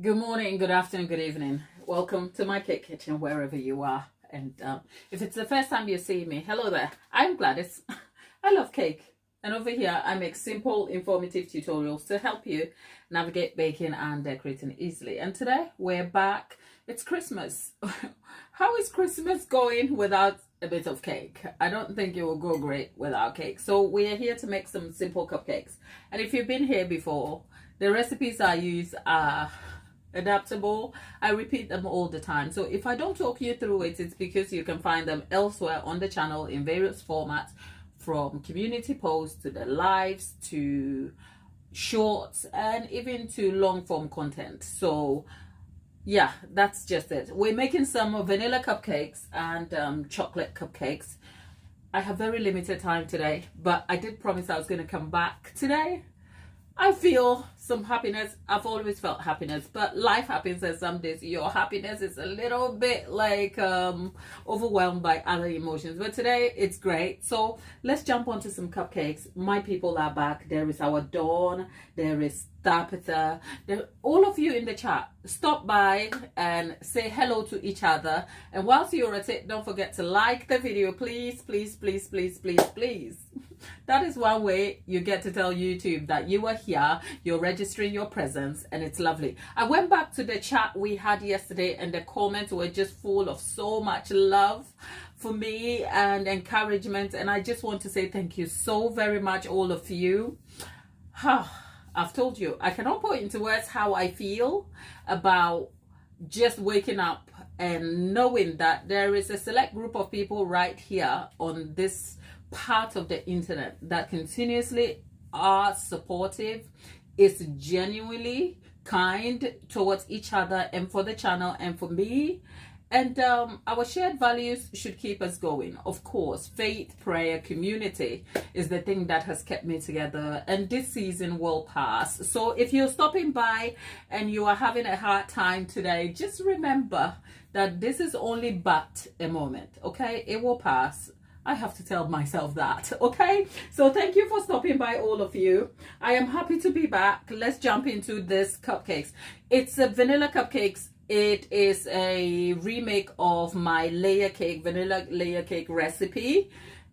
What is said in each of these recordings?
Good morning, good afternoon, good evening. Welcome to my cake kitchen, wherever you are. And if it's the first time you see me, hello there. I'm Gladys. I love cake. And over here, I make simple, informative tutorials to help you navigate baking and decorating easily. And today, we're back. It's Christmas. How is Christmas going without a bit of cake? I don't think it will go great without cake. So we're here to make some simple cupcakes. And if you've been here before, the recipes I use are adaptable. I repeat them all the time. So if I don't talk you through it, it's because you can find them elsewhere on the channel in various formats, from community posts to the lives to shorts and even to long form content. So yeah, that's just it. We're making some vanilla cupcakes and chocolate cupcakes. I have very limited time today, but I did promise I was going to come back today. I feel some happiness. I've always felt happiness, but life happens, and some days your happiness is a little bit like overwhelmed by other emotions. But today it's great. So let's jump onto some cupcakes. My people are back. There is our Dawn. There is Tabitha. All of you in the chat, stop by and say hello to each other. And whilst you're at it, don't forget to like the video, please, please, please, please, please, please. That is one way you get to tell YouTube that you are here, you're registering your presence, and it's lovely. I went back to the chat we had yesterday, and the comments were just full of so much love for me and encouragement, and I just want to say thank you so very much, all of you. I've told you, I cannot put into words how I feel about just waking up and knowing that there is a select group of people right here on this part of the internet that continuously are supportive, is genuinely kind towards each other and for the channel and for me. And our shared values should keep us going. Of course, faith, prayer, community is the thing that has kept me together, and this season will pass. So if you're stopping by and you are having a hard time today, just remember that this is only but a moment, okay? It will pass. I have to tell myself that, okay? So thank you for stopping by, all of you. I am happy to be back. Let's jump into this cupcakes. It's a vanilla cupcakes. It is a remake of my vanilla layer cake recipe.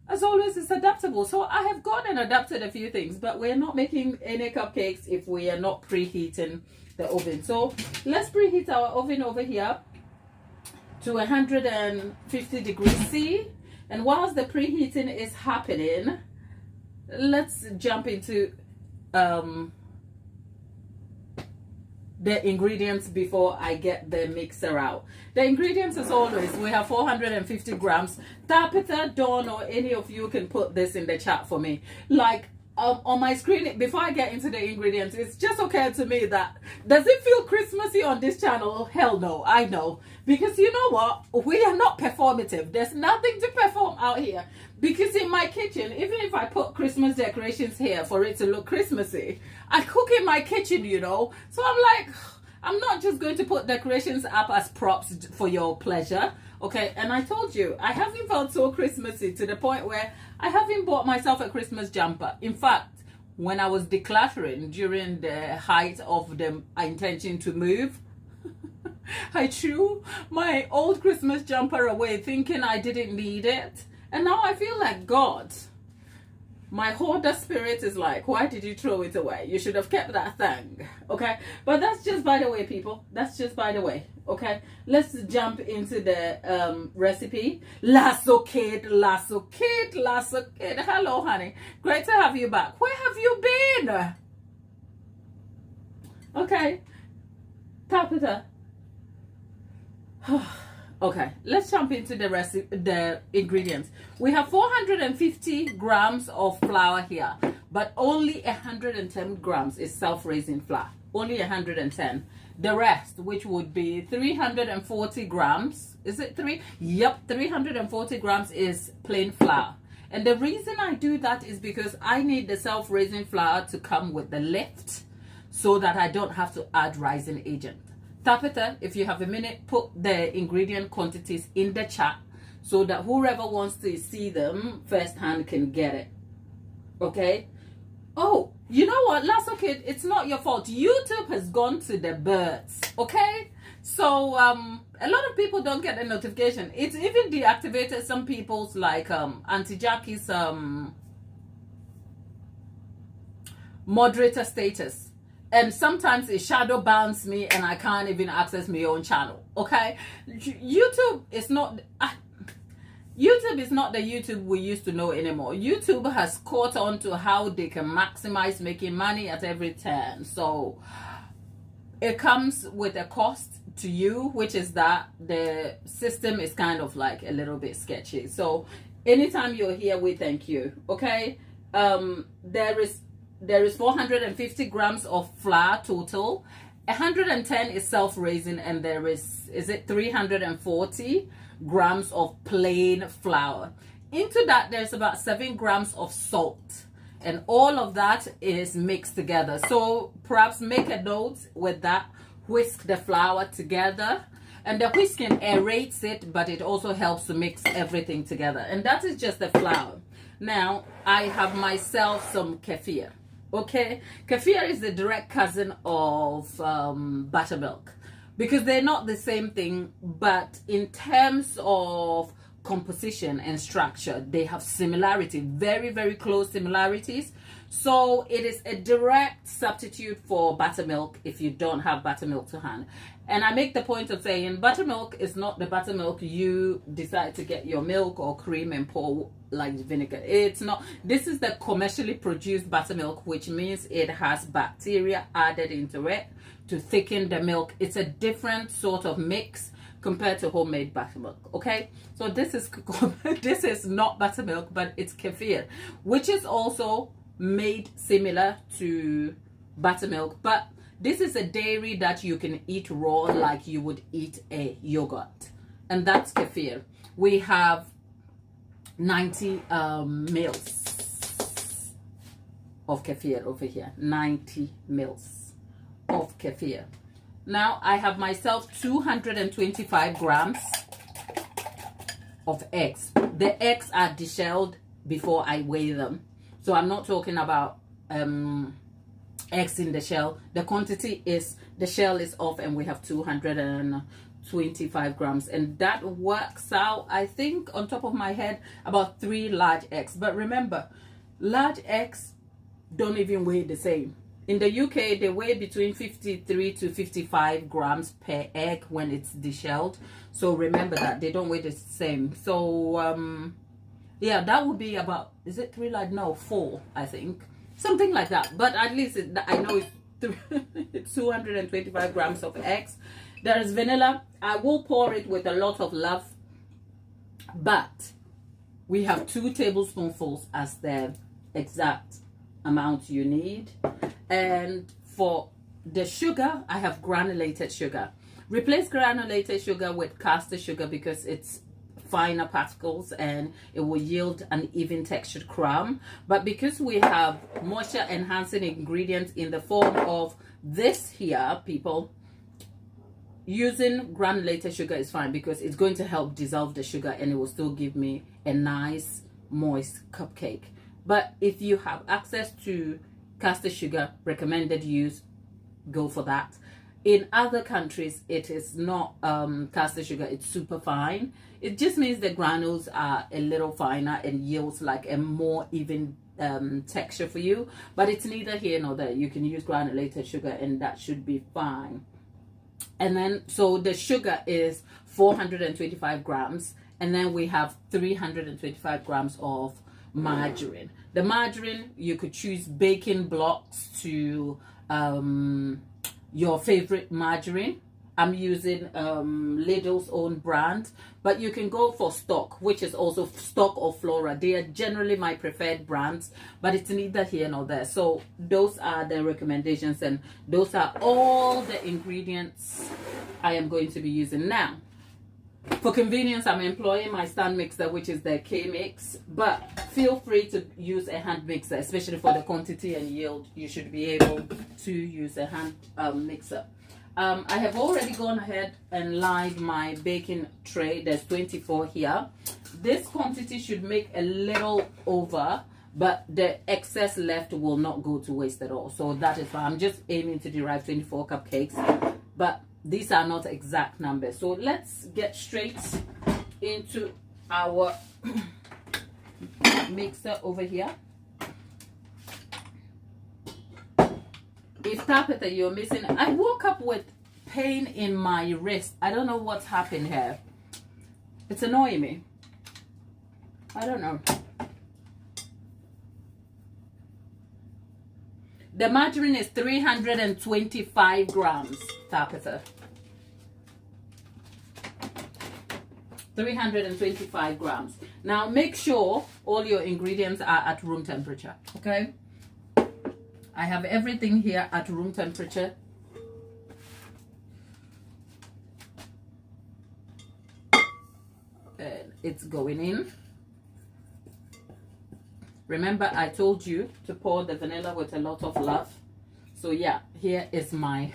As always, it's adaptable. So I have gone and adapted a few things, but we're not making any cupcakes if we are not preheating the oven. So let's preheat our oven over here to 150 degrees C. And whilst the preheating is happening, let's jump into the ingredients before I get the mixer out. The ingredients, as always, we have 450 grams. Tabitha, Dawn, or any of you can put this in the chat for me. Like, on my screen, before I get into the ingredients, it's just occurred to me that, does it feel Christmassy on this channel? Hell no, I know. Because you know what? We are not performative. There's nothing to perform out here. Because in my kitchen, even if I put Christmas decorations here for it to look Christmassy, I cook in my kitchen, you know. So I'm like, I'm not just going to put decorations up as props for your pleasure. Okay, and I told you, I haven't felt so Christmassy to the point where I haven't bought myself a Christmas jumper. In fact, when I was decluttering during the height of the intention to move, I threw my old Christmas jumper away thinking I didn't need it. And now I feel like God. My hoarder spirit is like, why did you throw it away? You should have kept that thing, okay? But that's just by the way, people. That's just by the way, okay? Let's jump into the recipe. Lasso kid, lasso kid, lasso kid. Hello, honey. Great to have you back. Where have you been? Okay. Tabitha. Okay, let's jump into the recipe, the ingredients. We have 450 grams of flour here, but only 110 grams is self-raising flour. Only 110. The rest, which would be 340 grams, is it three? Yep, 340 grams is plain flour. And the reason I do that is because I need the self-raising flour to come with the lift so that I don't have to add rising agent. Tabitha, if you have a minute, put the ingredient quantities in the chat so that whoever wants to see them firsthand can get it. Okay? Oh, You know what? That's okay. It's not your fault. YouTube has gone to the birds. Okay. So a lot of people don't get a notification. It's even deactivated some people's, like Auntie Jackie's moderator status, and sometimes it shadow bans me and I can't even access my own channel. Okay, YouTube is not YouTube is not the YouTube we used to know anymore. YouTube has caught on to how they can maximize making money at every turn. So it comes with a cost to you, which is that the system is kind of like a little bit sketchy. So anytime you're here, we thank you. Okay, there is 450 grams of flour total. 110 is self-raising, and there is it 340 grams of plain flour. Into that, there's about 7 grams of salt, and all of that is mixed together. So perhaps make a note with that. Whisk the flour together, and the whisking aerates it, but it also helps to mix everything together. And that is just the flour. Now I have myself some kefir. Okay, kefir is the direct cousin of buttermilk, because they're not the same thing, but in terms of composition and structure, they have similarity, very, very close similarities. So it is a direct substitute for buttermilk if you don't have buttermilk to hand. And I make the point of saying buttermilk is not the buttermilk you decide to get your milk or cream and pour like vinegar. It's not. This is the commercially produced buttermilk, which means it has bacteria added into it to thicken the milk. It's a different sort of mix compared to homemade buttermilk. Okay, so this is not buttermilk, but it's kefir, which is also made similar to buttermilk, but this is a dairy that you can eat raw like you would eat a yogurt, and that's kefir. We have 90 mils of kefir over here. 90 mils of kefir. Now I have myself 225 grams of eggs. The eggs are deshelled before I weigh them. So I'm not talking about eggs in the shell. The quantity is, the shell is off, and we have 225 grams. And that works out, I think, on top of my head, about 3 large eggs. But remember, large eggs don't even weigh the same. In the UK, they weigh between 53 to 55 grams per egg when it's deshelled. So remember that, they don't weigh the same. So, yeah, that would be about, is it 3 large? No, 4, I think. Something like that. But at least I know it's 225 grams of eggs. There is vanilla. I will pour it with a lot of love. But we have 2 tablespoonfuls as the exact amount you need. And for the sugar, I have granulated sugar. Replace granulated sugar with caster sugar because it's finer particles and it will yield an even textured crumb. But because we have moisture enhancing ingredients in the form of this here, people, using granulated sugar is fine because it's going to help dissolve the sugar and it will still give me a nice moist cupcake. But if you have access to caster sugar, recommended use, go for that. In other countries, it is not caster sugar, it's super fine. It just means the granules are a little finer and yields like a more even texture for you. But it's neither here nor there. You can use granulated sugar and that should be fine. And then, so the sugar is 425 grams. And then we have 325 grams of margarine. The margarine, you could choose baking blocks to your favorite margarine. I'm using Lidl's own brand, but you can go for stock, which is also stock or Flora. They are generally my preferred brands, but it's neither here nor there. So those are the recommendations, and those are all the ingredients I am going to be using. Now, for convenience, I'm employing my stand mixer, which is the K-Mix, but feel free to use a hand mixer, especially for the quantity and yield. You should be able to use a hand mixer. I have already gone ahead and lined my baking tray. There's 24 here. This quantity should make a little over but the excess left will not go to waste at all. So that is why I'm just aiming to derive 24 cupcakes, but these are not exact numbers. So let's get straight into our mixer over here. If Tapeta you're missing, I woke up with pain in my wrist. I don't know what's happened here. It's annoying me. I don't know. The margarine is 325 grams, Tapeta. 325 grams. Now make sure all your ingredients are at room temperature, okay? I have everything here at room temperature. And it's going in. Remember, I told you to pour the vanilla with a lot of love. So yeah, here is my,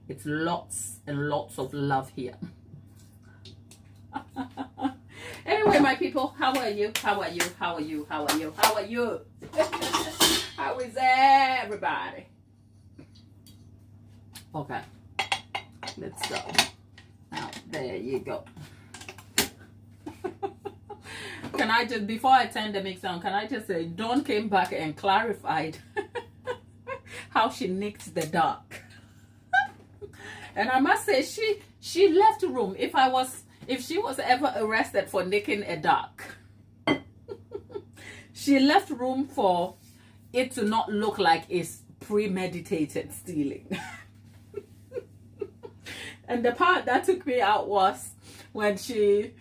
it's lots and lots of love here. Anyway, my people, how are you? How are you? How are you? How are you? How are you? How is everybody? Okay, let's go. Now, there you go. Can I just, before I turn the mix on, can I just say, Dawn came back and clarified how she nicked the dark. And I must say, she left room. If she was ever arrested for nicking a dark, she left room for it to not look like it's premeditated stealing. And the part that took me out was when she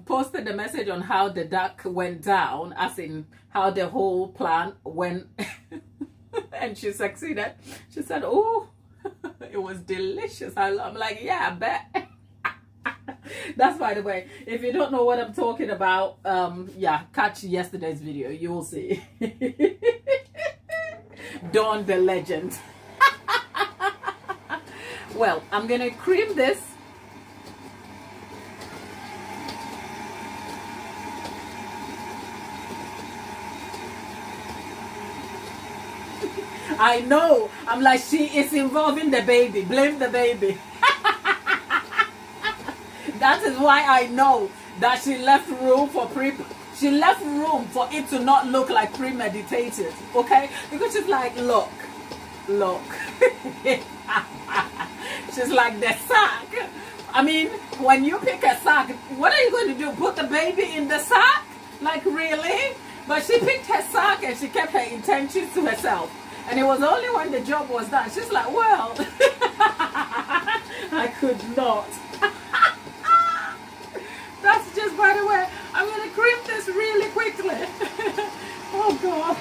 posted the message on how the duck went down, as in how the whole plan went. And she succeeded. She said, oh, it was delicious. I'm like, yeah, I bet. That's, by the way, if you don't know what I'm talking about, yeah, catch yesterday's video, you will see. Dawn the legend. Well, I'm gonna cream this. I know. I'm like, she is involving the baby. Blame the baby. That is why I know that she left room for she left room for it to not look like premeditated. Okay? Because she's like, look. She's like, the sack. I mean, when you pick a sack, what are you going to do? Put the baby in the sack? Like, really? But she picked her sack and she kept her intentions to herself. And it was only when the job was done, she's like, well, I could not. That's just, by the way, I'm going to cream this really quickly. Oh, God.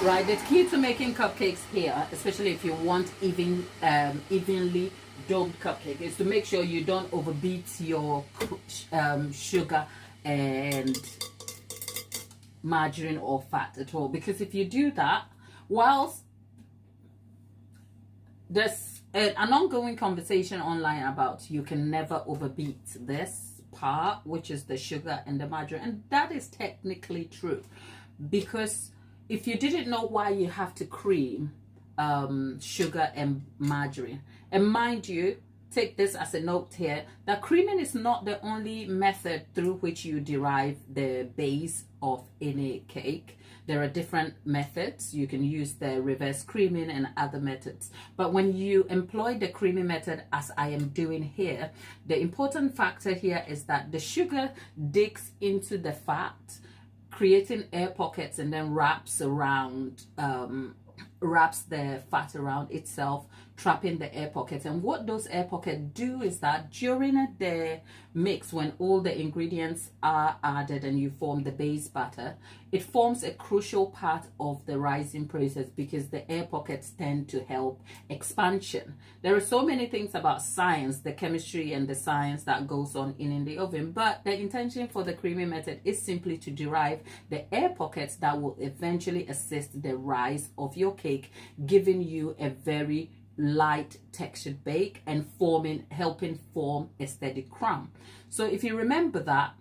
Right, the key to making cupcakes here, especially if you want evenly domed cupcake, is to make sure you don't overbeat your sugar and margarine or fat at all. Because if you do that, whilst there's an ongoing conversation online about you can never overbeat this part, which is the sugar and the margarine, and that is technically true, because if you didn't know why you have to cream sugar and margarine, and mind you, take this as a note here, that creaming is not the only method through which you derive the base of any cake. There are different methods. You can use the reverse creaming and other methods. But when you employ the creaming method, as I am doing here, the important factor here is that the sugar digs into the fat, creating air pockets, and then wraps the fat around itself, trapping the air pockets. And what those air pockets do is that during the mix, when all the ingredients are added and you form the base batter, it forms a crucial part of the rising process because the air pockets tend to help expansion. There are so many things about science, the chemistry and the science that goes on in the oven, but the intention for the creaming method is simply to derive the air pockets that will eventually assist the rise of your cake, giving you a very light textured bake and helping form a steady crumb. So if you remember that,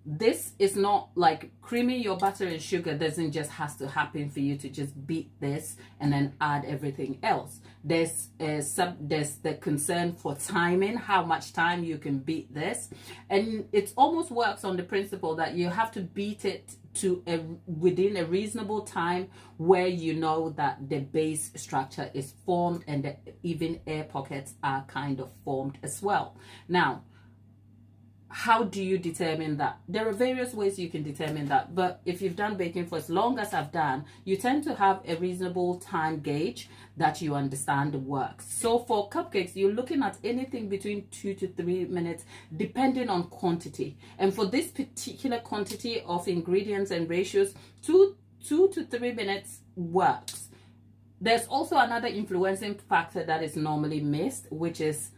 this is not like creaming your butter and sugar doesn't just has to happen for you to just beat this and then add everything else. There's the concern for timing, how much time you can beat this, and it almost works on the principle that you have to beat it to within a reasonable time where you know that the base structure is formed and the even air pockets are kind of formed as well. Now, how do you determine that? There are various ways you can determine that, but if you've done baking for as long as I've done, you tend to have a reasonable time gauge that you understand works. So for cupcakes, you're looking at anything between 2 to 3 minutes depending on quantity. And for this particular quantity of ingredients and ratios, 2 to 3 minutes works. There's also another influencing factor that is normally missed, which is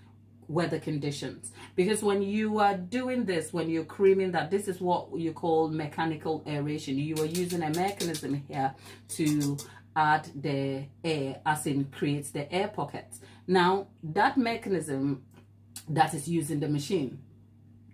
weather conditions, because when you are doing this, when you're creaming that, this is what you call mechanical aeration. You are using a mechanism here to add the air, as in creates the air pockets. Now that mechanism that is using the machine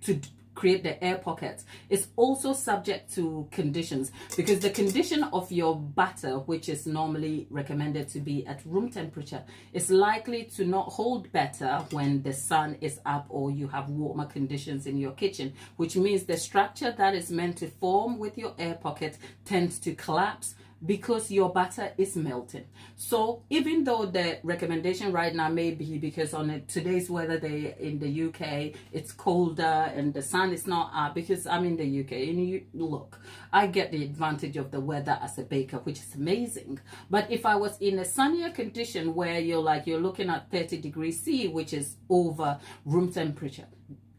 to create the air pockets is also subject to conditions, because the condition of your batter, which is normally recommended to be at room temperature, is likely to not hold better when the sun is up or you have warmer conditions in your kitchen, which means the structure that is meant to form with your air pocket tends to collapse because your batter is melting. So even though the recommendation right now may be, because on today's weather day in the UK, it's colder and the sun is not up, because I'm in the UK and look, I get the advantage of the weather as a baker, which is amazing. But if I was in a sunnier condition where you're looking at 30 degrees C, which is over room temperature,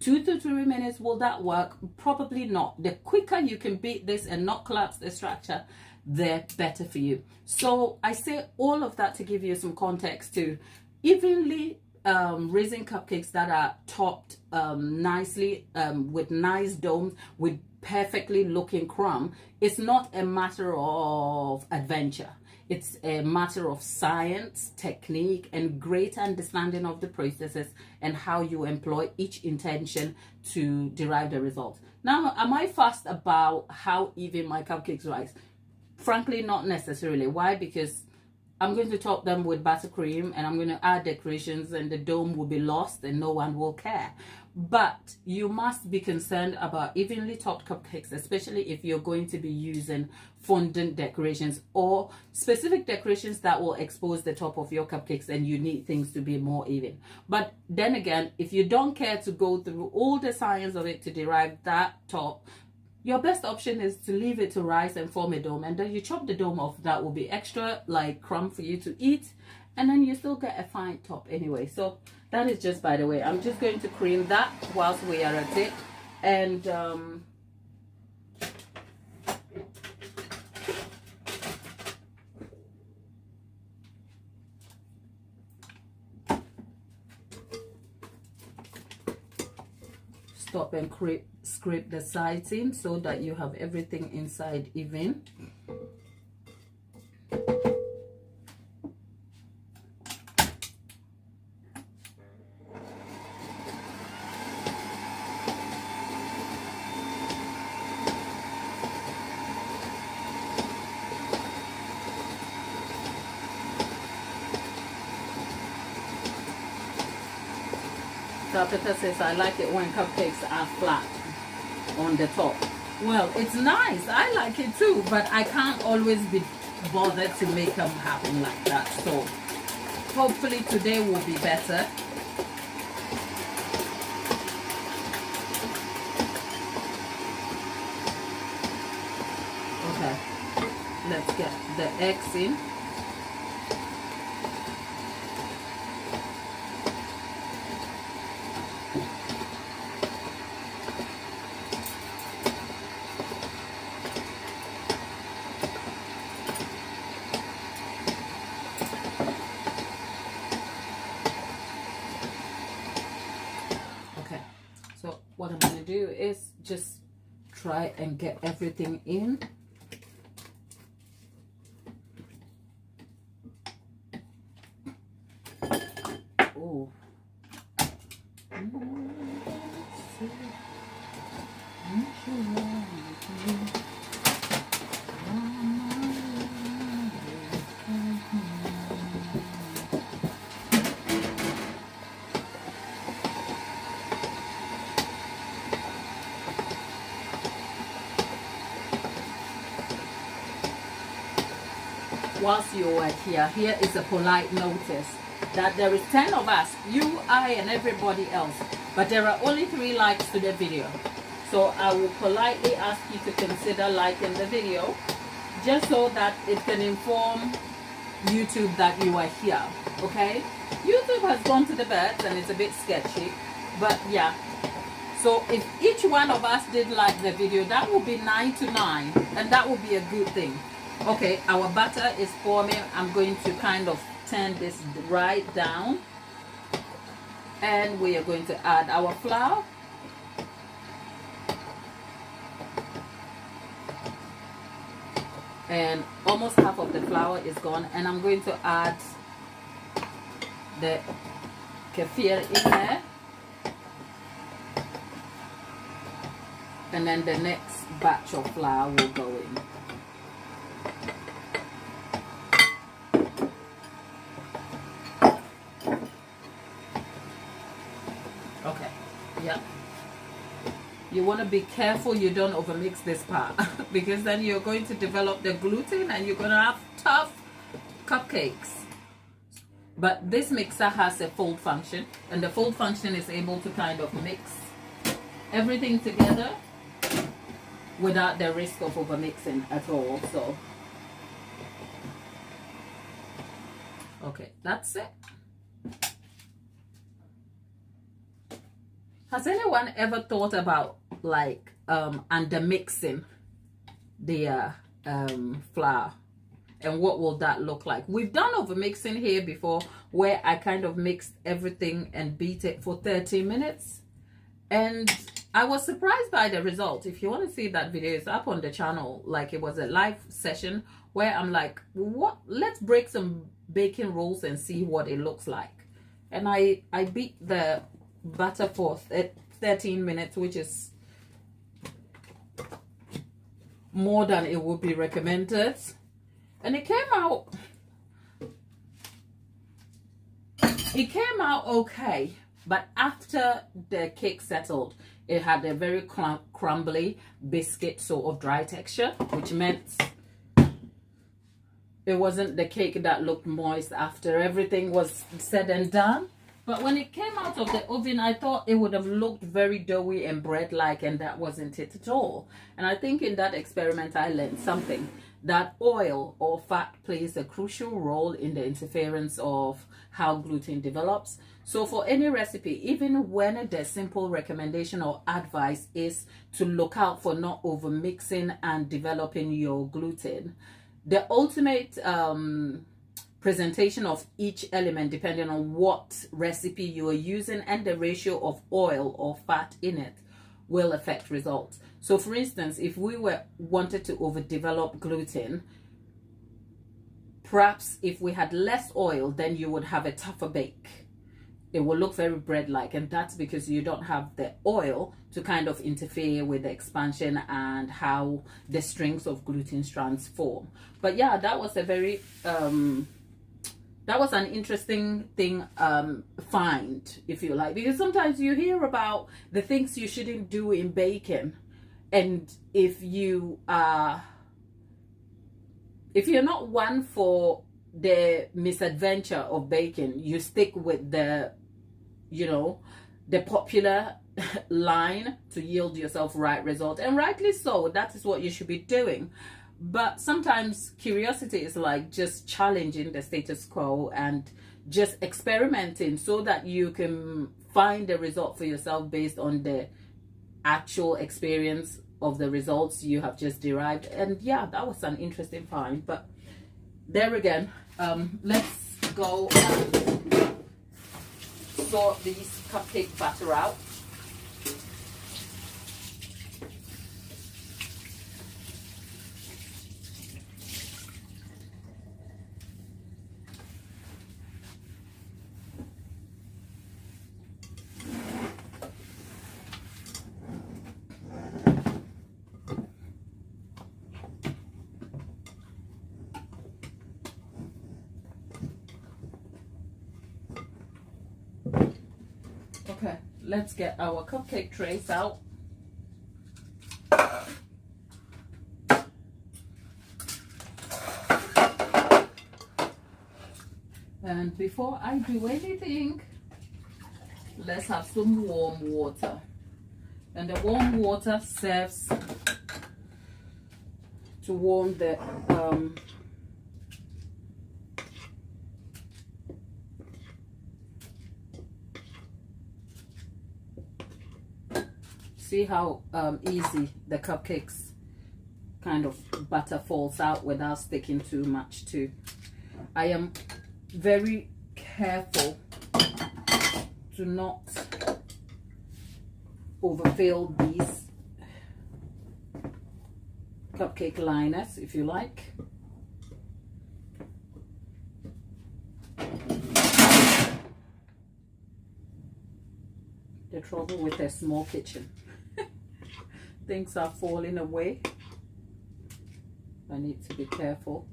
2 to 3 minutes, will that work? Probably not. The quicker you can beat this and not collapse the structure, the better for you. So I say all of that to give you some context to evenly raising cupcakes that are topped nicely with nice domes with perfectly looking crumb. It's not a matter of adventure. It's a matter of science, technique, and great understanding of the processes and how you employ each intention to derive the result. Now, am I fussed about how even my cupcakes rise? Frankly, not necessarily. Why? Because I'm going to top them with buttercream and I'm going to add decorations and the dome will be lost and no one will care. But you must be concerned about evenly topped cupcakes, especially if you're going to be using fondant decorations or specific decorations that will expose the top of your cupcakes and you need things to be more even. But then again, if you don't care to go through all the science of it to derive that top, your best option is to leave it to rise and form a dome, and then you chop the dome off. That will be extra crumb for you to eat, and then you still get a fine top anyway. So that is just by the way. I'm just going to cream that whilst we are at it, and stop and scrape the sides in so that you have everything inside even. Peter says, I like it when cupcakes are flat on the top. Well, it's nice. I like it too, but I can't always be bothered to make them happen like that. So hopefully today will be better. Okay, let's get the eggs in. So what I'm going to do is just try and get everything in. Oh. Whilst you are here is a polite notice that there is 10 of us, you, I, and everybody else, but there are only 3 likes to the video. So I will politely ask you to consider liking the video, just so that it can inform YouTube that you are here, okay? YouTube has gone to the bed and it's a bit sketchy, but yeah. So if each one of us did like the video, that would be 9 to 9, and that would be a good thing. Okay, our butter is forming. I'm going to kind of turn this right down, and we are going to add our flour. And almost half of the flour is gone, and I'm going to add the kefir in there, and then the next batch of flour will go in. Okay, yeah. You want to be careful you don't overmix this part because then you're going to develop the gluten and you're going to have tough cupcakes. But this mixer has a fold function, and the fold function is able to kind of mix everything together without the risk of overmixing at all. So, okay, that's it. Has anyone ever thought about like under mixing the flour, and what will that look like? We've done over mixing here before, where I kind of mixed everything and beat it for 30 minutes, and I was surprised by the result. If you want to see that video, it's up on the channel. Like, it was a live session where I'm like, what, let's break some baking rolls and see what it looks like. And I beat the butter for 13 minutes, which is more than it would be recommended, and it came out okay. But after the cake settled, it had a very crumbly biscuit sort of dry texture, which meant it wasn't the cake that looked moist after everything was said and done. But when it came out of the oven, I thought it would have looked very doughy and bread-like, and that wasn't it at all. And I think in that experiment, I learned something, that oil or fat plays a crucial role in the interference of how gluten develops. So for any recipe, even when the simple recommendation or advice is to look out for not over mixing and developing your gluten, the ultimate presentation of each element, depending on what recipe you are using and the ratio of oil or fat in it, will affect results. So for instance, if we wanted to overdevelop gluten, perhaps if we had less oil, then you would have a tougher bake. It will look very bread-like, and that's because you don't have the oil to kind of interfere with the expansion and how the strings of gluten strands form. But yeah, that was a very that was an interesting thing, find, if you like, because sometimes you hear about the things you shouldn't do in baking, And if you're not one for the misadventure of baking, you stick with the, you know, the popular line to yield yourself right result, and rightly so. That is what you should be doing. But sometimes curiosity is like just challenging the status quo and just experimenting so that you can find a result for yourself based on the actual experience of the results you have just derived. And yeah, that was an interesting find. But there again, let's go and sort these cupcake batter out. Okay, let's get our cupcake trays out. And before I do anything, let's have some warm water. And the warm water serves to warm the see how easy the cupcakes kind of butter falls out without sticking too much too. I am very careful to not overfill these cupcake liners, if you like. The trouble with a small kitchen. Things are falling away. I need to be careful.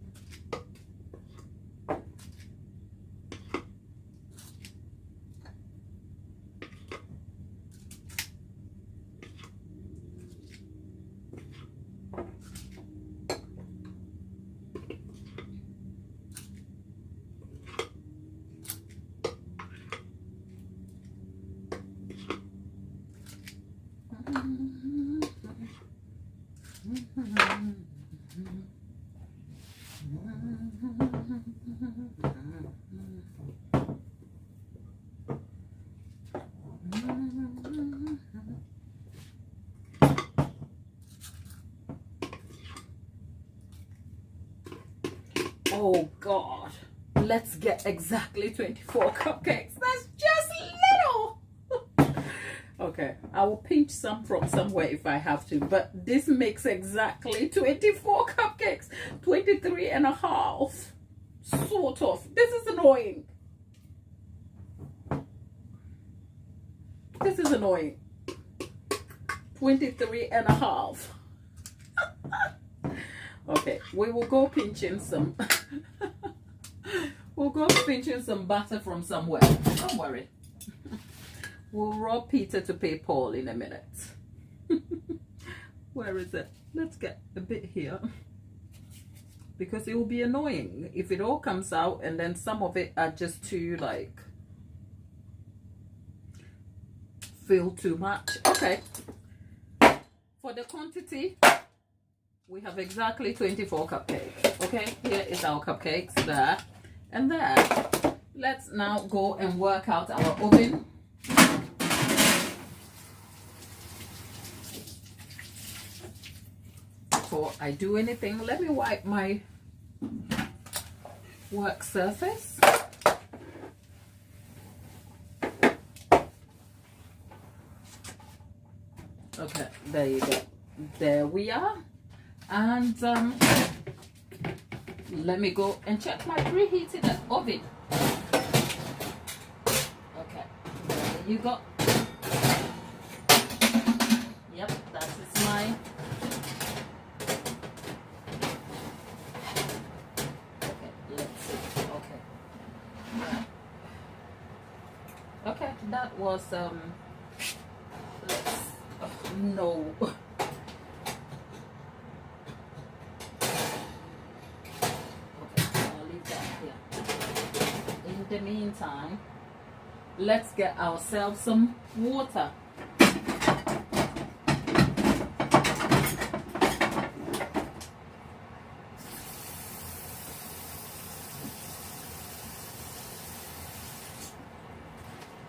Oh God, let's get exactly 24 cupcakes. That's just little. Okay, I will pinch some from somewhere if I have to, but this makes exactly 24 cupcakes, 23 and a half, sort of. This is annoying. This is annoying. 23 and a half. Okay, we will go pinching some. We'll go pinching some butter from somewhere. Don't worry. We'll rob Peter to pay Paul in a minute. Where is it? Let's get a bit here. Because it will be annoying if it all comes out and then some of it are just too like feel too much. Okay. For the quantity, we have exactly 24 cupcakes. Okay, here is our cupcakes there and there. Let's now go and work out our oven. Before I do anything, let me wipe my work surface. Okay, there you go. There we are. And let me go and check my preheated oven. Okay, there you go. Yep, that is my that was no, the meantime, let's get ourselves some water.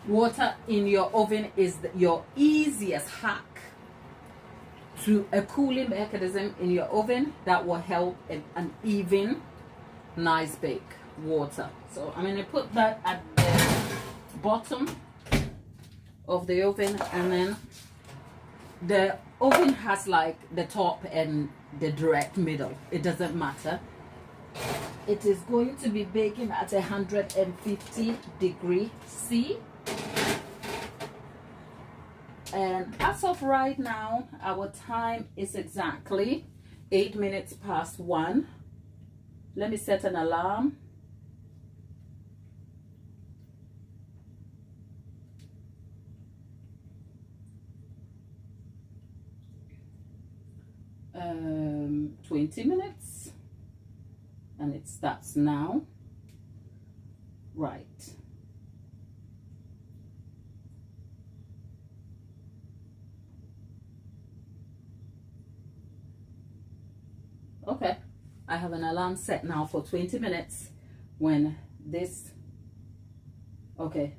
Water in your oven is your easiest hack to a cooling mechanism in your oven that will help an even, nice bake. Water. So I'm going to put that at the bottom of the oven, and then the oven has like the top and the direct middle. It doesn't matter. It is going to be baking at 150 degrees C. And as of right now, our time is exactly 8 minutes past 1. Let me set an alarm. Um, 20 minutes, and it starts now. Right. Okay, I have an alarm set now for 20 minutes when this, okay.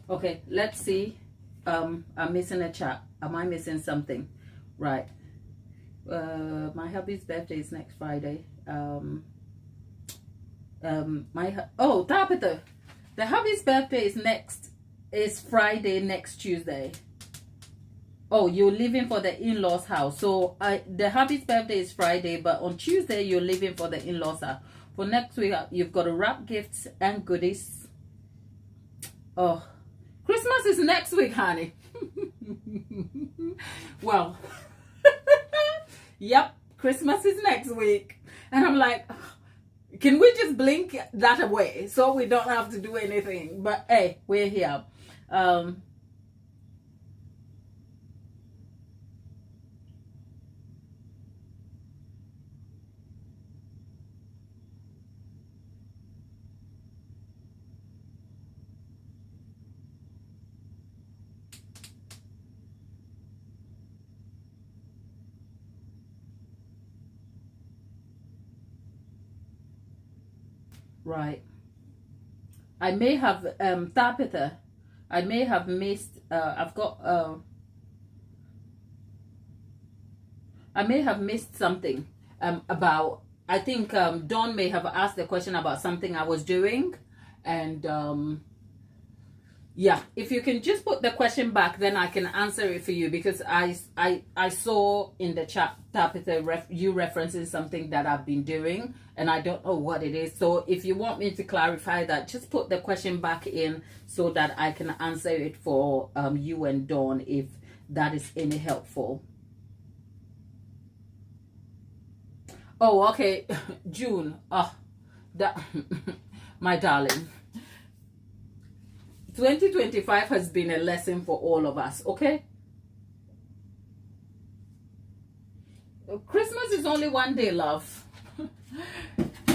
Okay, let's see. I'm missing a chat. Am I missing something? Right. My hubby's birthday is next Friday. Tabitha, the hubby's birthday is Friday next Tuesday. Oh, you're leaving for the in-laws house. So the hubby's birthday is Friday, but on Tuesday you're leaving for the in-laws house. For next week, you've got to wrap gifts and goodies. Oh, Christmas is next week, honey. Well, yep, Christmas is next week. And I'm like, can we just blink that away so we don't have to do anything? But hey, we're here. Right. I may have Tabitha. I may have missed. I've got. I may have missed something. About. I think Dawn may have asked the question about something I was doing, and yeah. If you can just put the question back, then I can answer it for you, because I saw in the chat, Tabitha, you referencing something that I've been doing, and I don't know what it is. So if you want me to clarify that, just put the question back in so that I can answer it for you and Dawn, if that is any helpful. Oh, okay. June. Oh, that my darling. 2025 has been a lesson for all of us, okay? Christmas is only one day, love.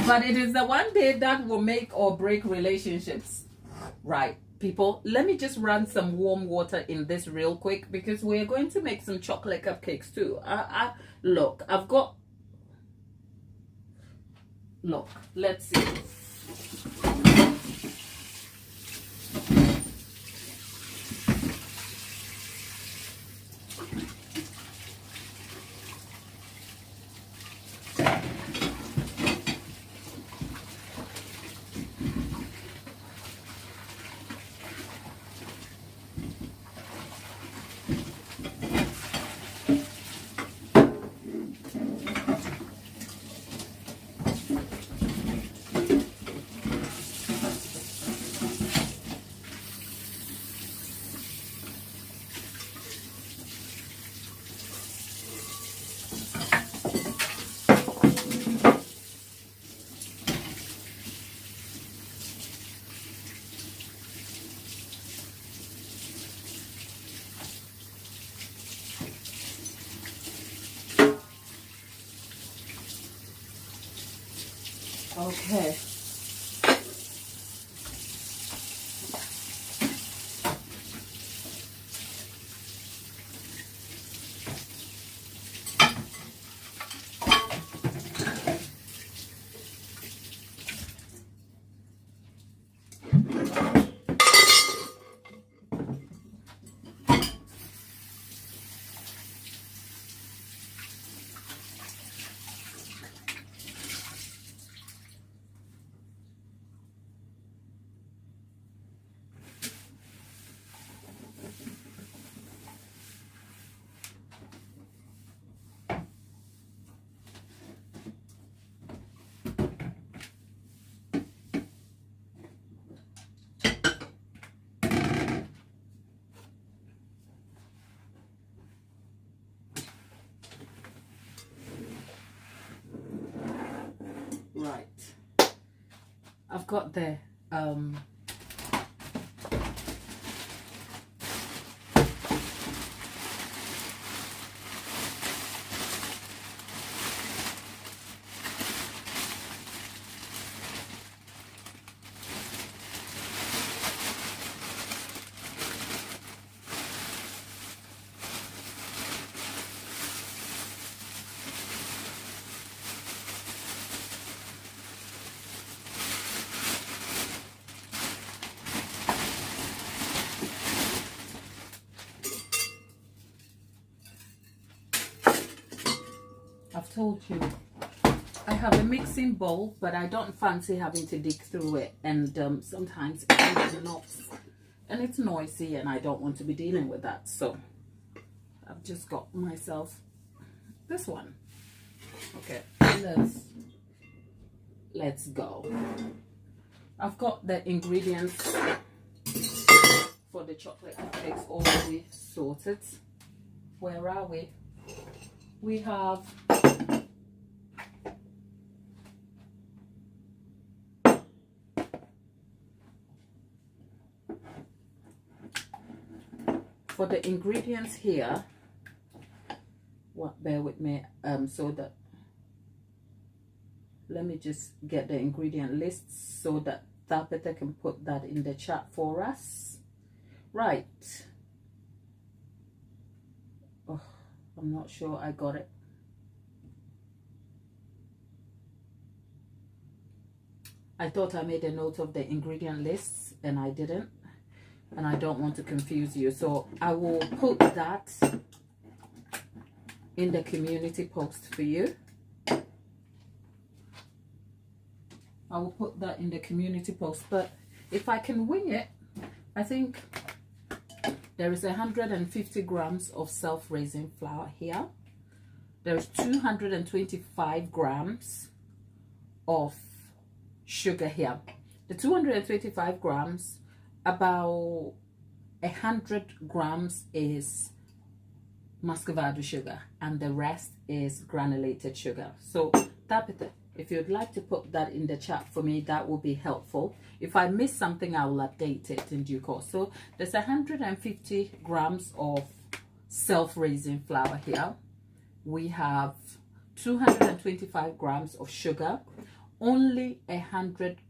But it is the one day that will make or break relationships. Right, people, let me just run some warm water in this real quick, because we're going to make some chocolate cupcakes too. Look, I've got... Look, let's see. Okay. Right. I've got the I've told you I have a mixing bowl, but I don't fancy having to dig through it, and sometimes it knocks and it's noisy, and I don't want to be dealing with that. So I've just got myself this one. Okay, let's go. I've got the ingredients for the chocolate cupcakes already sorted. Where are we? We have for the ingredients here, bear with me, so that let me just get the ingredient list so that Tabitha can put that in the chat for us. Right. Oh, I'm not sure I got it. I thought I made a note of the ingredient lists and I didn't, and I don't want to confuse you, so I will put that in the community post for you. I will put that in the community post, but if I can wing it, I think there is 150 grams of self-raising flour here. There's 225 grams of sugar here. The 225 grams, about 100 grams is muscovado sugar and the rest is granulated sugar. So Tabitha, if you'd like to put that in the chat for me, that will be helpful. If I miss something, I will update it in due course. So there's 150 grams of self-raising flour here. We have 225 grams of sugar. Only 100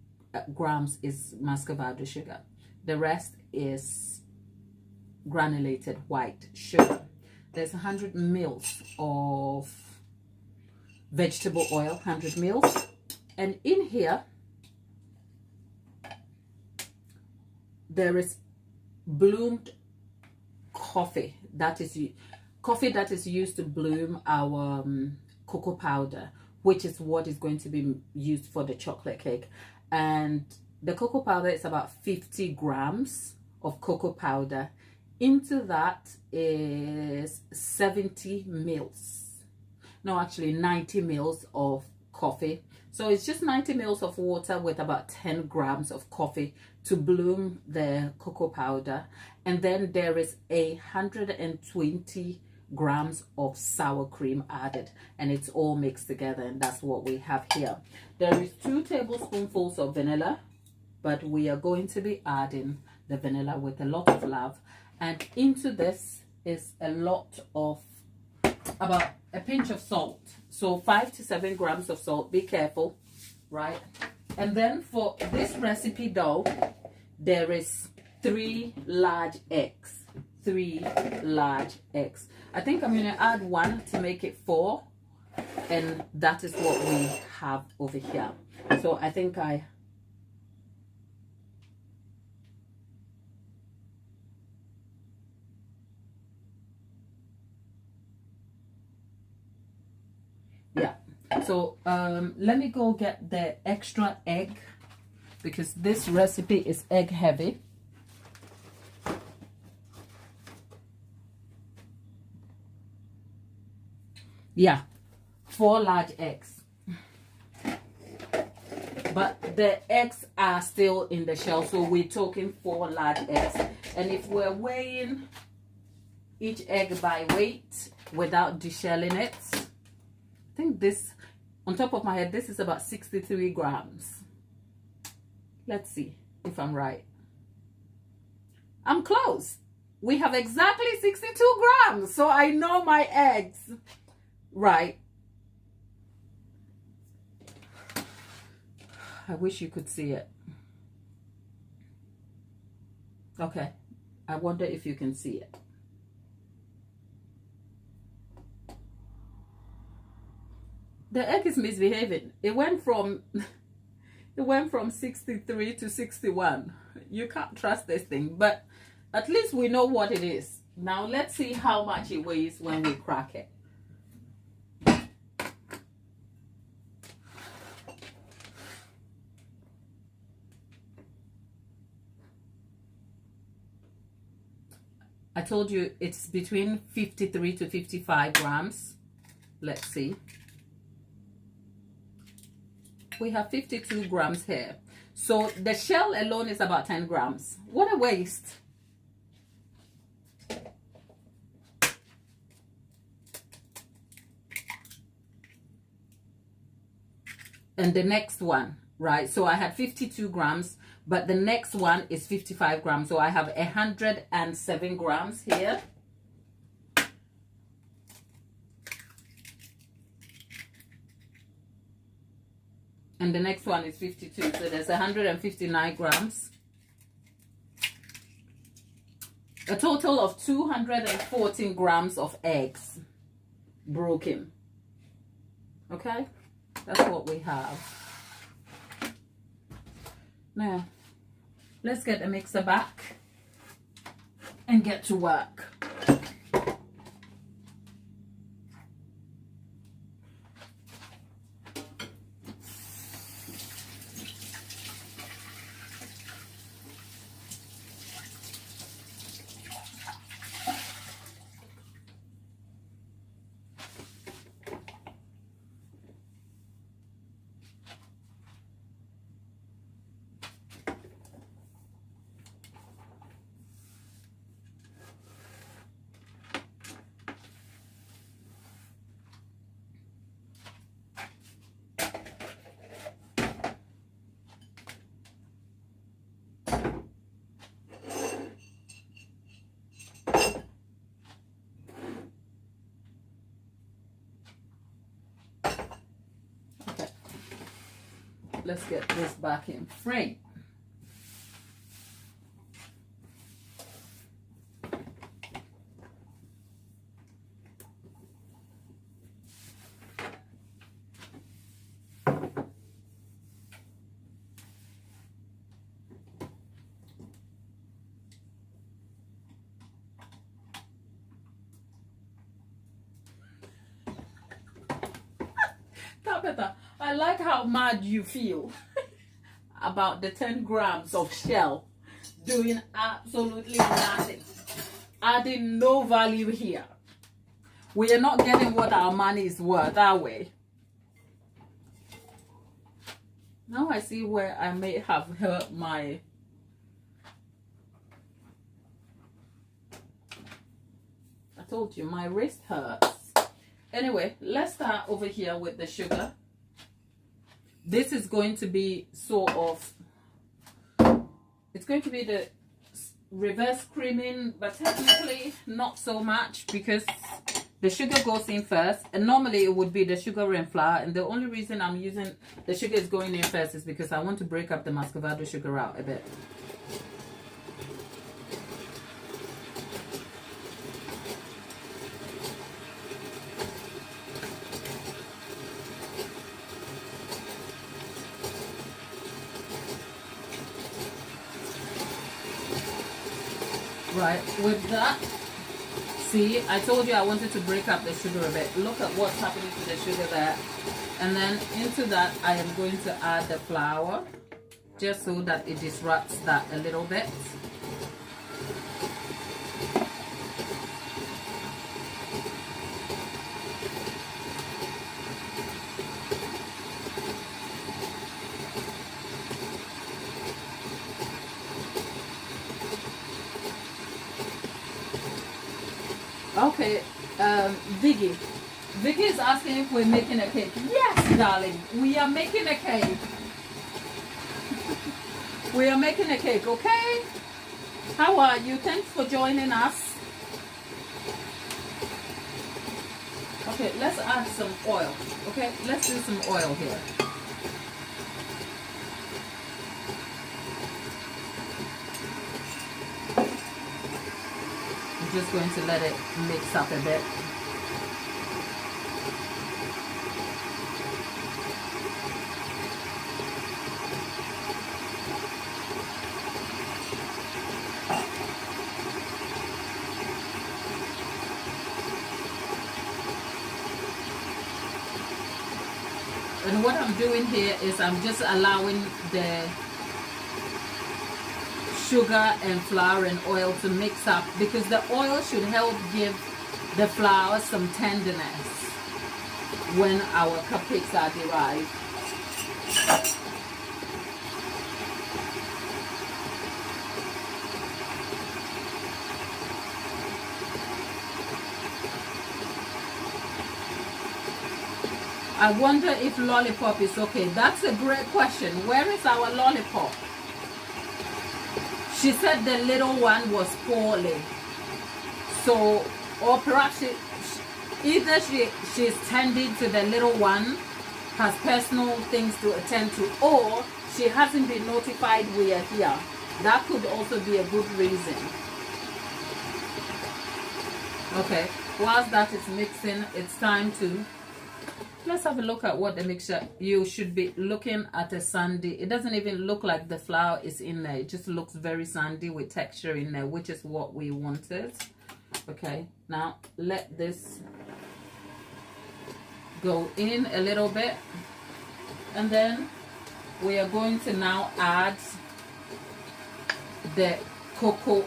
grams is muscovado sugar. The rest is granulated white sugar. There's 100 mils of vegetable oil, 100 mils. And in here, there is bloomed coffee. That is coffee that is used to bloom our cocoa powder, which is what is going to be used for the chocolate cake. And the cocoa powder is about 50 grams of cocoa powder. Into that is 70 mils. No, actually 90 mils of coffee. So it's just 90 mils of water with about 10 grams of coffee to bloom the cocoa powder. And then there is 120 grams of sour cream added, and it's all mixed together, and that's what we have here. There is 2 tablespoonfuls of vanilla, but we are going to be adding the vanilla with a lot of love. And into this is a lot of, about a pinch of salt. So 5 to 7 grams of salt. Be careful. right? And then for this recipe dough, there is 3 large eggs. 3 large eggs. I think I'm going to add 1 to make it 4. And that is what we have over here. So I think yeah. So let me go get the extra egg, because this recipe is egg heavy. Yeah, 4 large eggs. But the eggs are still in the shell, so we're talking 4 large eggs. And if we're weighing each egg by weight without deshelling it, I think this, on top of my head, this is about 63 grams. Let's see if I'm right. I'm close. We have exactly 62 grams, so I know my eggs. Right. I wish you could see it. Okay. I wonder if you can see it. The egg is misbehaving. It went from 63 to 61. You can't trust this thing, but at least we know what it is. Now let's see how much it weighs when we crack it. I told you it's between 53 to 55 grams. Let's see. We have 52 grams here. So the shell alone is about 10 grams. What a waste. And the next one, right? So I had 52 grams. But the next one is 55 grams. So I have 107 grams here. And the next one is 52. So there's 159 grams. A total of 214 grams of eggs broken. Okay? That's what we have. Now, let's get the mixer back and get to work. Let's get this back in frame. Tabitha, I like how mad you feel about the 10 grams of shell doing absolutely nothing, adding no value here. We are not getting what our money is worth, are we? Now I see where I may have hurt my... I told you, my wrist hurts. Anyway, let's start over here with the sugar. This is going to be sort of, it's going to be the reverse creaming, but technically not so much because The sugar goes in first, and normally it would be the sugar and flour, and the only reason I'm using the sugar is going in first is because I want to break up the muscovado sugar out a bit. Right, with that, see, I told you I wanted to break up the sugar a bit. Look at what's happening to the sugar there. And then into that, I am going to add the flour, just so that it disrupts that a little bit. Okay, Vicky. Vicky is asking if we're making a cake. Yes, darling, we are making a cake. We are making a cake, okay? How are you? Thanks for joining us. Okay, let's add some oil. Okay, let's do some oil here. I'm just going to let it mix up a bit. And what I'm doing here is I'm just allowing the sugar and flour and oil to mix up, because the oil should help give the flour some tenderness when our cupcakes are derived. I wonder if lollipop is okay. That's a great question. Where is our lollipop? She said the little one was poorly. So, or perhaps either she's tending to the little one, has personal things to attend to, or she hasn't been notified we are here. That could also be a good reason. Okay, whilst that is mixing, it's time to... Let's have a look at what the mixture. You should be looking at a sandy. It doesn't even look like the flour is in there. It just looks very sandy with texture in there, which is what we wanted. Okay, now let this go in a little bit. And then we are going to now add the cocoa.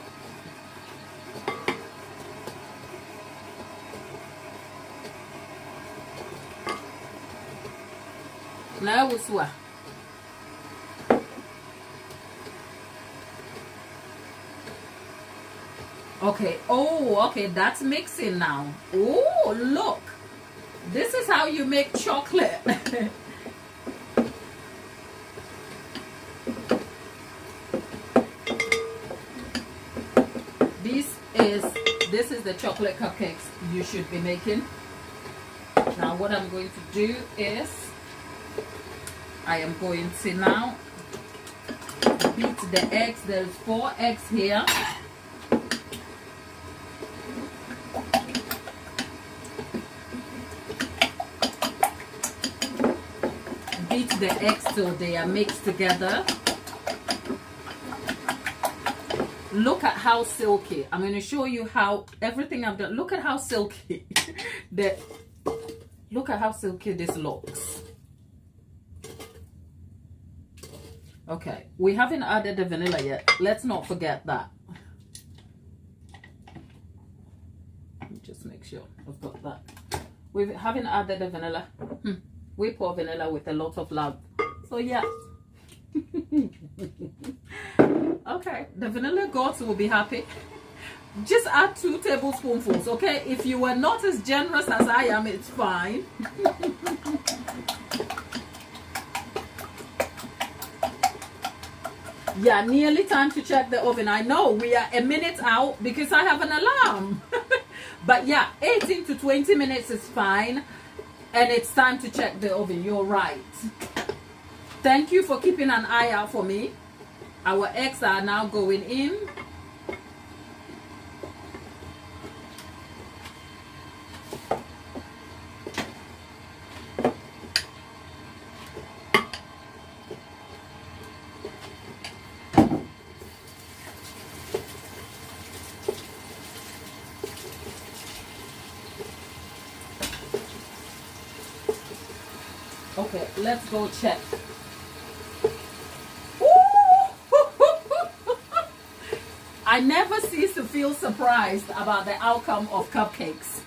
Now okay, oh, okay, that's mixing now. Oh, look, this is how you make chocolate. This is the chocolate cupcakes you should be making. Now what I'm going to do is I am going to now beat the eggs. There's 4 eggs here. Beat the eggs till they are mixed together. Look at how silky. I'm going to show you how everything I've done. Look at how silky. Look at how silky this looks. Okay, we haven't added the vanilla yet. Let's not forget that. Let me just make sure I've got that. We haven't added the vanilla. We pour vanilla with a lot of love. So yeah. Okay, the vanilla gods will be happy. Just add 2 tablespoonfuls, okay? If you were not as generous as I am, it's fine. Yeah, nearly time to check the oven. I know we are a minute out because I have an alarm. But yeah, 18 to 20 minutes is fine. And it's time to check the oven. You're right. Thank you for keeping an eye out for me. Our eggs are now going in. Okay, let's go check. I never cease to feel surprised about the outcome of cupcakes.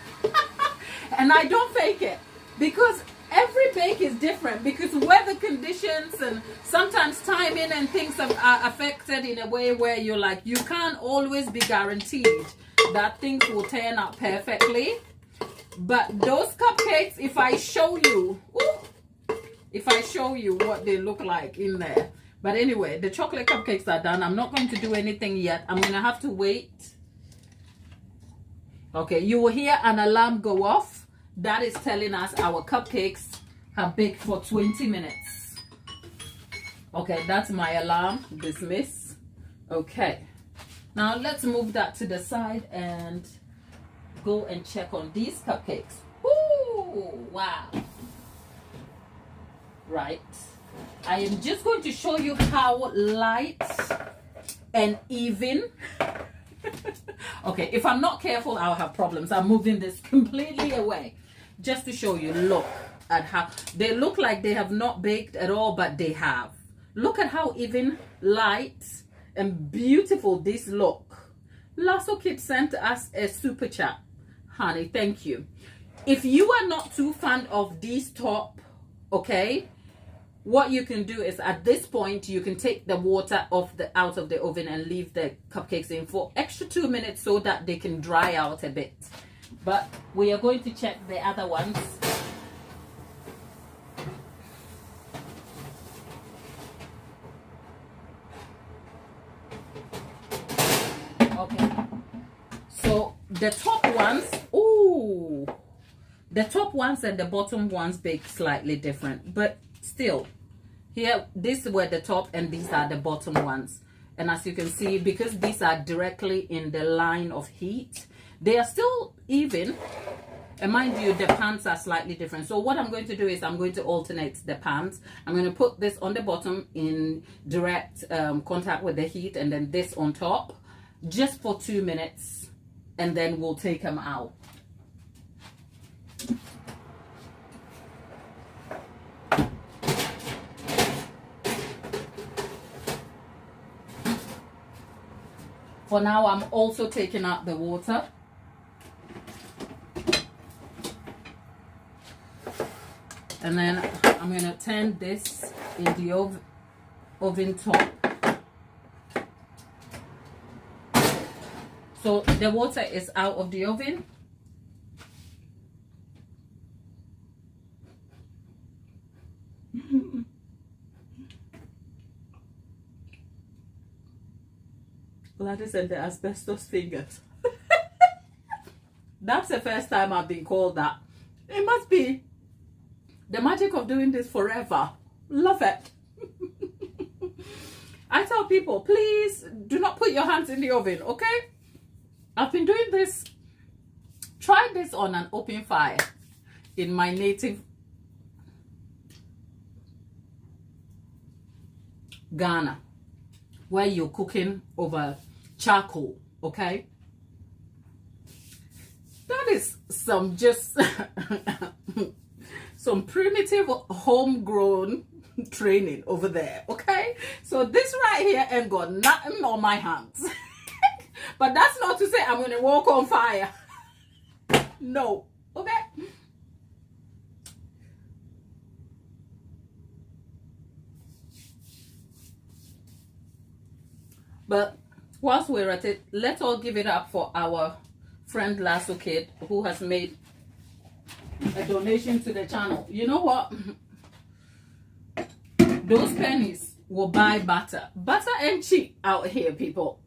And I don't fake it, because every bake is different, because weather conditions and sometimes timing and things are affected in a way where you're like, you can't always be guaranteed that things will turn out perfectly. But those cupcakes, if I show you what they look like in there. But anyway, the chocolate cupcakes are done. I'm not going to do anything yet. I'm going to have to wait. Okay, you will hear an alarm go off. That is telling us our cupcakes have baked for 20 minutes. Okay, that's my alarm. Dismiss. Okay. Now let's move that to the side and go and check on these cupcakes. Ooh, wow. Right. I am just going to show you how light and even. Okay, if I'm not careful, I'll have problems. I'm moving this completely away just to show you. Look at how they look like they have not baked at all, but they have. Look at how even, light, and beautiful these look. Lasso Kid sent us a super chat. Honey, thank you. If you are not too fond of these top, okay, what you can do is at this point you can take the water out of the oven and leave the cupcakes in for extra 2 minutes so that they can dry out a bit. But we are going to check the other ones. Okay, so the top ones, ooh, the top ones and the bottom ones bake slightly different, but still, here, these were the top and these are the bottom ones. And as you can see, because these are directly in the line of heat, they are still even. And mind you, the pans are slightly different. So what I'm going to do is I'm going to alternate the pans. I'm going to put this on the bottom in direct contact with the heat, and then this on top just for 2 minutes, and then we'll take them out. For now, I'm also taking out the water. And then I'm going to turn this in the oven top. So the water is out of the oven. Gladys and the asbestos fingers. That's the first time I've been called that. It must be the magic of doing this forever. Love it. I tell people, please do not put your hands in the oven, okay? I've been doing this. Try this on an open fire in my native Ghana, where you're cooking over charcoal, okay? That is some just some primitive homegrown training over there, okay? So this right here ain't got nothing on my hands. But that's not to say I'm going to walk on fire. No, okay? But whilst we're at it, let's all give it up for our friend Lasso Kid, who has made a donation to the channel. You know what? Those pennies will buy butter. Butter ain't cheap out here, people.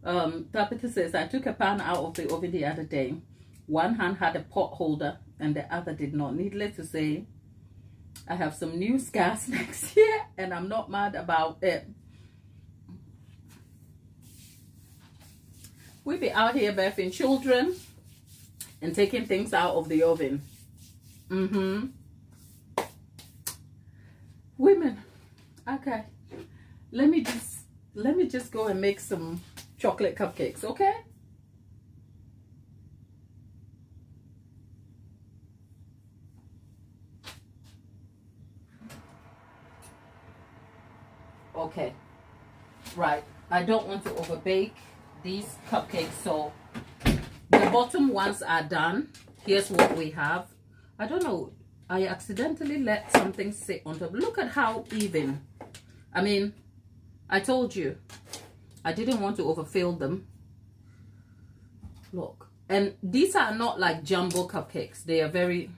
Tabitha says, I took a pan out of the oven the other day. One hand had a pot holder and the other did not. Needless to say, I have some new scars next year and I'm not mad about it. We be out here birthing children and taking things out of the oven. Women. Okay. Let me just go and make some chocolate cupcakes, okay? Okay. Right. I don't want to overbake these cupcakes, so the bottom ones are done. Here's what we have. I don't know, I accidentally let something sit on top. Look at how even. I mean, I told you I didn't want to overfill them. Look, and these are not like jumbo cupcakes. They are very,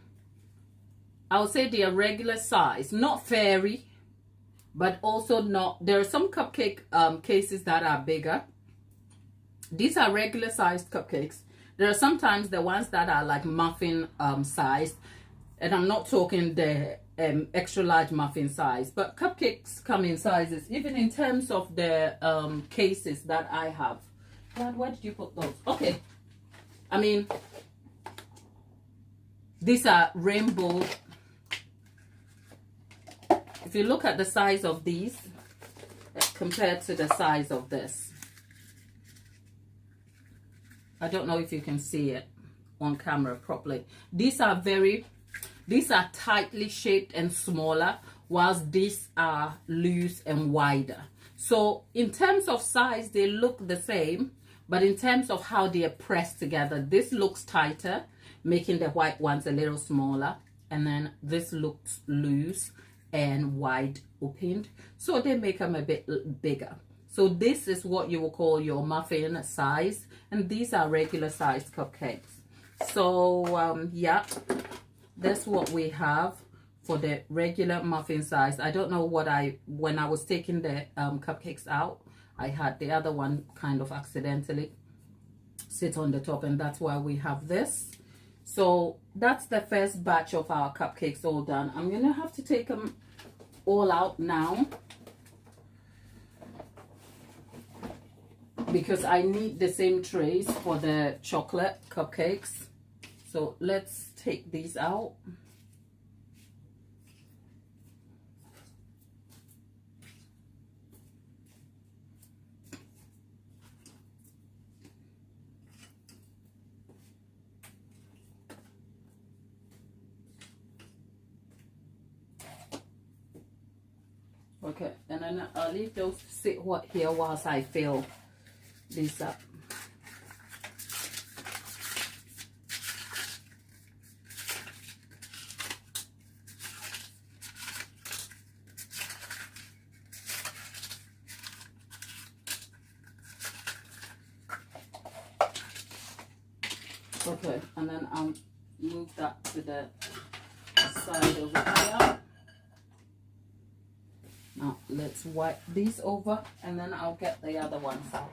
I would say they are regular size, not fairy, but also not, there are some cupcake cases that are bigger. These are regular sized cupcakes. There are sometimes the ones that are like muffin sized, and I'm not talking the extra large muffin size, but cupcakes come in sizes, even in terms of the cases that I have. Dad, where did you put those? Okay. I mean, these are rainbow. If you look at the size of these compared to the size of this, I don't know if you can see it on camera properly. These are tightly shaped and smaller, whilst these are loose and wider. So in terms of size, they look the same, but in terms of how they are pressed together, this looks tighter, making the white ones a little smaller, and then this looks loose and wide opened, so they make them a bit bigger. So this is what you will call your muffin size, and these are regular sized cupcakes. So yeah, that's what we have for the regular muffin size. I don't know what when I was taking the cupcakes out, I had the other one kind of accidentally sit on the top, and that's why we have this. So that's the first batch of our cupcakes all done. I'm gonna have to take them all out now, because I need the same trays for the chocolate cupcakes. So let's take these out. Okay, and then I'll leave those to sit here whilst I fill these up. Okay, and then I'll move that to the side over here. Now let's wipe these over, and then I'll get the other ones out.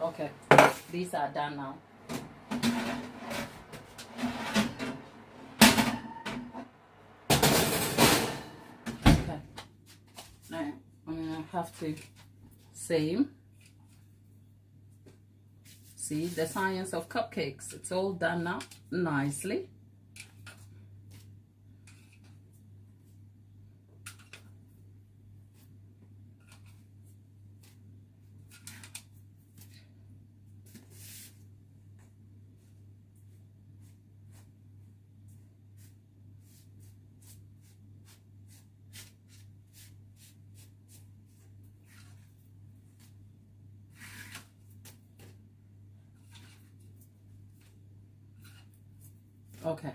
Okay, these are done now. Okay, now I'm gonna have to same. See the science of cupcakes. It's all done now nicely. Okay,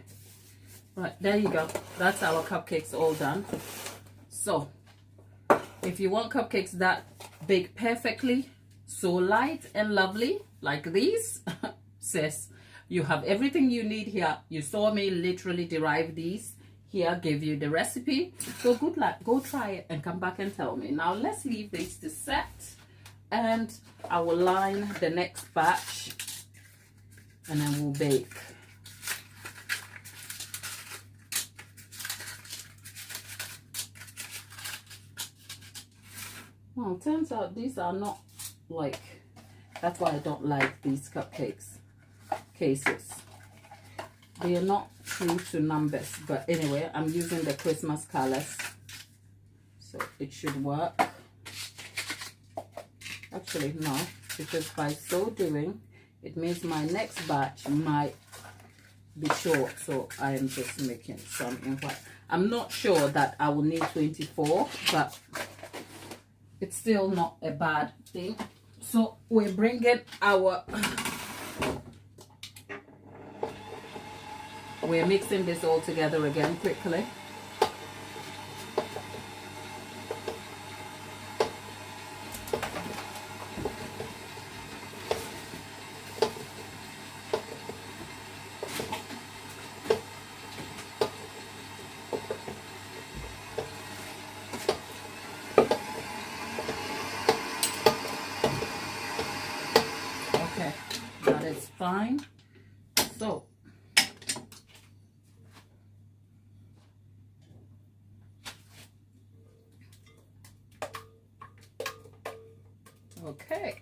right, there you go. That's our cupcakes all done. So if you want cupcakes that bake perfectly, so light and lovely like these, sis, you have everything you need here. You saw me literally derive these here gave you the recipe. So good luck, go try it and come back and tell me. Now let's leave this to set, and I will line the next batch and then we'll bake. Well, turns out these are not like, that's why I don't like these cupcakes cases. They are not true to numbers, but anyway, I'm using the Christmas colors, so it should work. Actually, no, because by so doing, it means my next batch might be short, so I am just making some in white. I'm not sure that I will need 24, but it's still not a bad thing. So we're bringing our, we're mixing this all together again quickly. That is fine. So okay,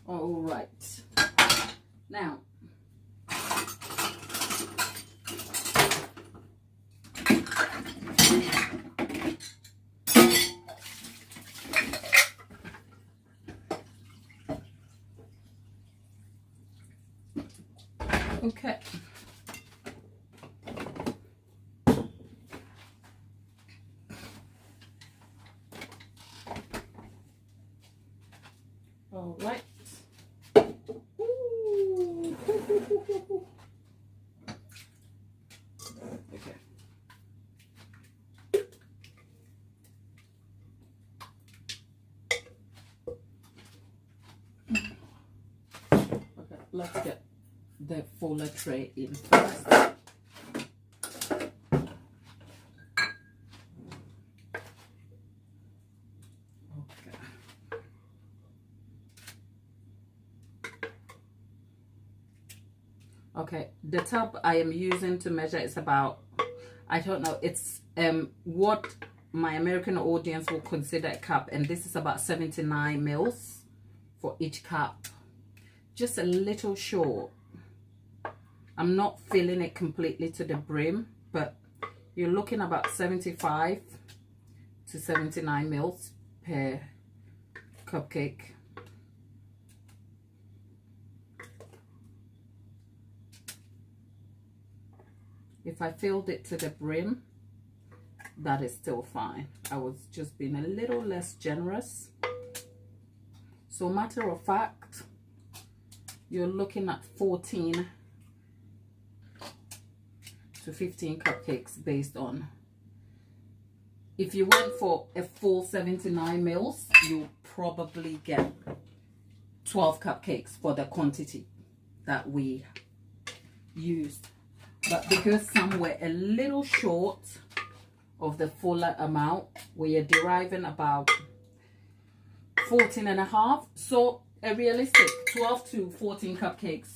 all right, now okay. All right. Ooh. Okay. Okay, let's get the fuller tray in first. Okay, the tub I am using to measure is about, I don't know, it's what my American audience will consider a cup, and this is about 79 mils for each cup. Just a little short. I'm not filling it completely to the brim, but you're looking about 75 to 79 mils per cupcake. If I filled it to the brim, that is still fine. I was just being a little less generous. So matter of fact, you're looking at 14 to 15 cupcakes based on, if you went for a full 79 mils, you'll probably get 12 cupcakes for the quantity that we used. But because some were a little short of the fuller amount, we are deriving about 14 and a half. So a realistic 12 to 14 cupcakes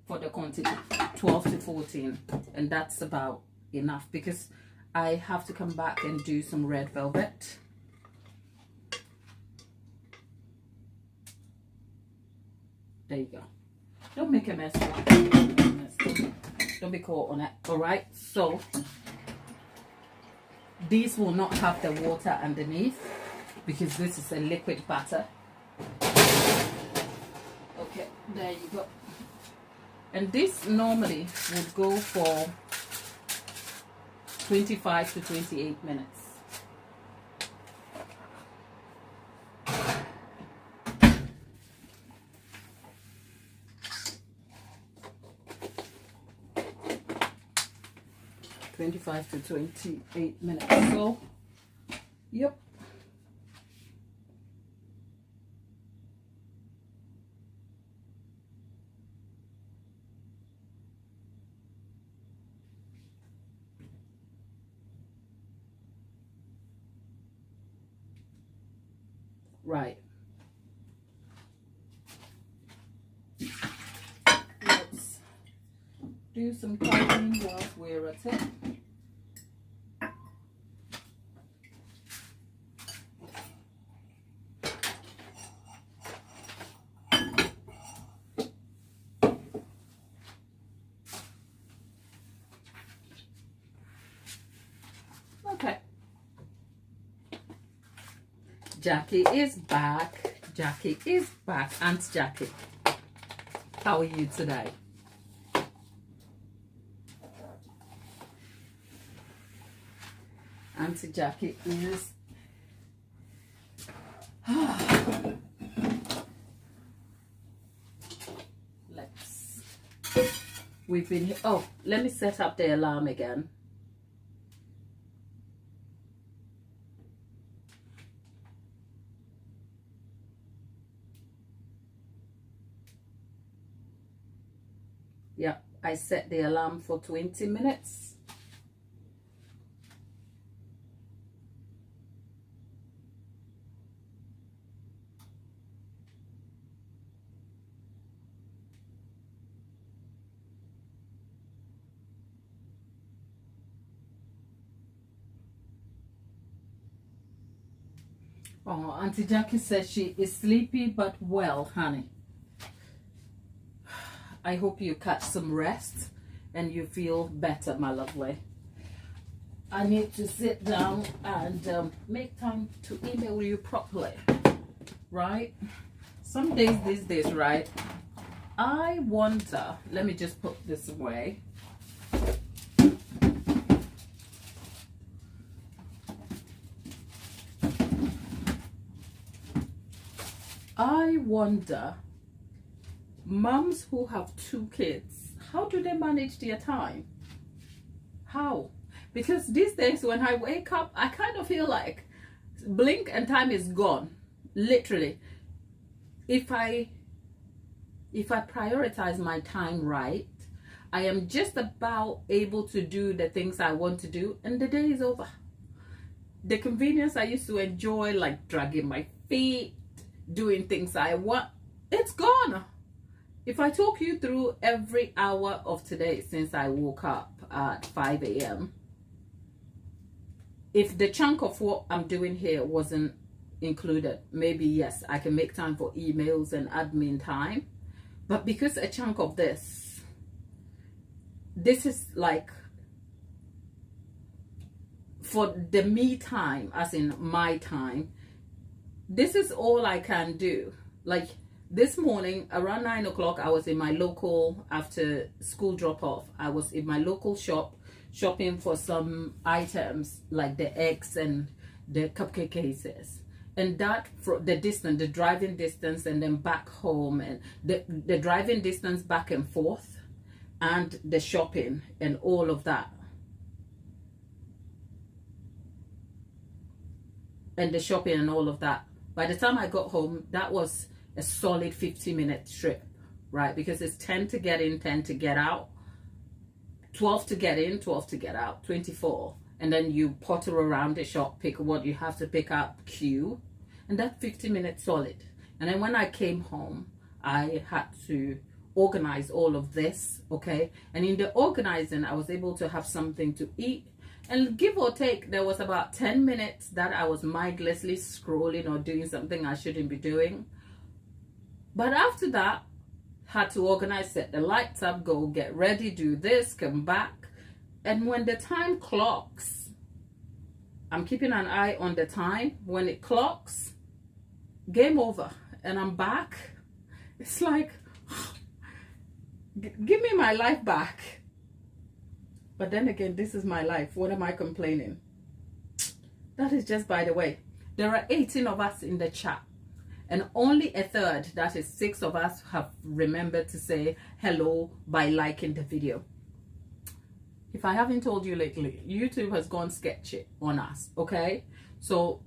for the quantity, 12 to 14. And that's about enough because I have to come back and do some red velvet. There you go. Don't make a mess. Don't be caught on it. All right, so these will not have the water underneath because this is a liquid batter. Okay, there you go. And this normally would go for 25 to 28 minutes. To 28 minutes. So, yep. Right. Let's do some typing whilst we're at it. Okay. Jackie is back. Jackie is back. Aunt Jackie, how are you today? Auntie Jackie is we've been oh, let me set up the alarm again. Yeah, I set the alarm for 20 minutes. Oh, Auntie Jackie says she is sleepy but well, honey. I hope you catch some rest and you feel better, my lovely. I need to sit down and make time to email you properly, right? Some days these days, right? I wonder, let me just put this away. I wonder, moms who have 2 kids, how do they manage their time? How? Because these days when I wake up, I kind of feel like blink and time is gone. Literally. If I prioritize my time right, I am just about able to do the things I want to do and the day is over. The convenience I used to enjoy, like dragging my feet, doing things I want, it's gone. If I talk you through every hour of today since I woke up at 5 a.m., if the chunk of what I'm doing here wasn't included, maybe yes, I can make time for emails and admin time. But because a chunk of this is like for the me time, as in my time, this is all I can do. Like this morning around 9 o'clock, I was in my local, after school drop off, I was in my local shop shopping for some items like the eggs and the cupcake cases. And that, for the distance, the driving distance and then back home, and the driving distance back and forth and the shopping and all of that. And the shopping and all of that. By the time I got home, that was a solid 50-minute trip, right? Because it's 10 to get in, 10 to get out, 12 to get in, 12 to get out, 24. And then you potter around the shop, pick what you have to pick up, queue, and that's 50 minutes solid. And then when I came home, I had to organize all of this, okay? And in the organizing, I was able to have something to eat. And give or take, there was about 10 minutes that I was mindlessly scrolling or doing something I shouldn't be doing. But after that, had to organize, set the lights up, go get ready, do this, come back. And when the time clocks, I'm keeping an eye on the time. When it clocks, game over. And I'm back. It's like, give me my life back. But then again, this is my life. What am I complaining? That is just by the way. There are 18 of us in the chat. And only a third, that is 6 of us, have remembered to say hello by liking the video. If I haven't told you lately, YouTube has gone sketchy on us, okay? So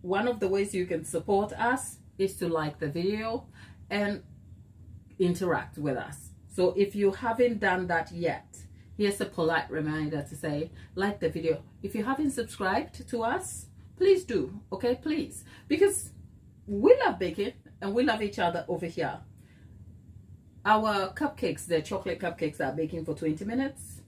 one of the ways you can support us is to like the video and interact with us. So if you haven't done that yet, here's a polite reminder to say, like the video. If you haven't subscribed to us, please do, okay? Please. Because we love baking and we love each other over here. Our cupcakes, the chocolate cupcakes, are baking for 20 minutes.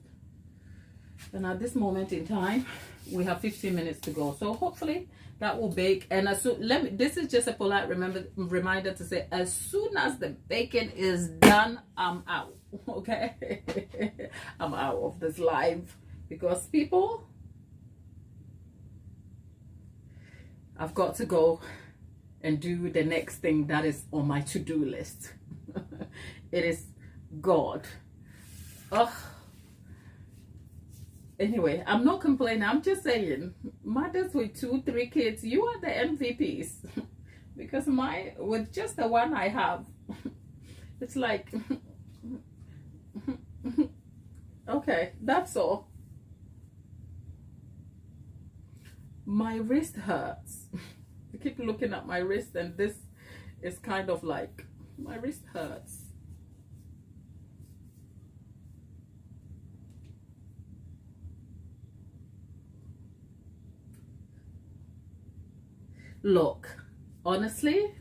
And at this moment in time, we have 15 minutes to go. So hopefully that will bake. And as soon, this is just a polite reminder to say, as soon as the baking is done, I'm out. Okay? I'm out of this live. Because people, I've got to go and do the next thing that is on my to-do list. It is God. Ugh. Anyway, I'm not complaining. I'm just saying, mothers with 2-3 kids, you are the MVPs. Because with just the one I have, it's like, okay, that's all. My wrist hurts. I keep looking at my wrist, and this is kind of like, my wrist hurts. Look, honestly,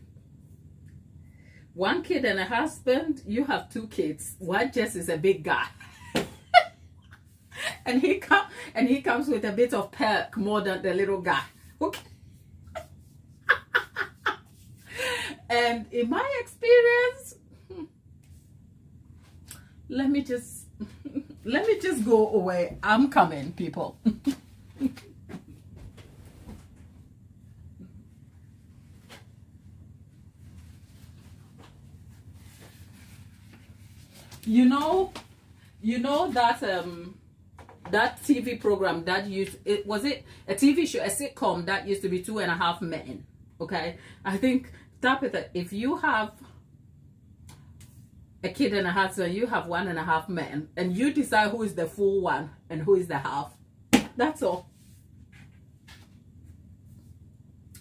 1 kid and a husband, you have 2 kids. One just is a big guy. and he comes with a bit of perk more than the little guy. Okay. And in my experience, let me just go away. I'm coming, people. You know that that TV program that was it a TV show, a sitcom that used to be 2.5 Men. Okay, I think Tabitha, if you have a kid and a husband, you have 1.5 men, and you decide who is the full one and who is the half. That's all.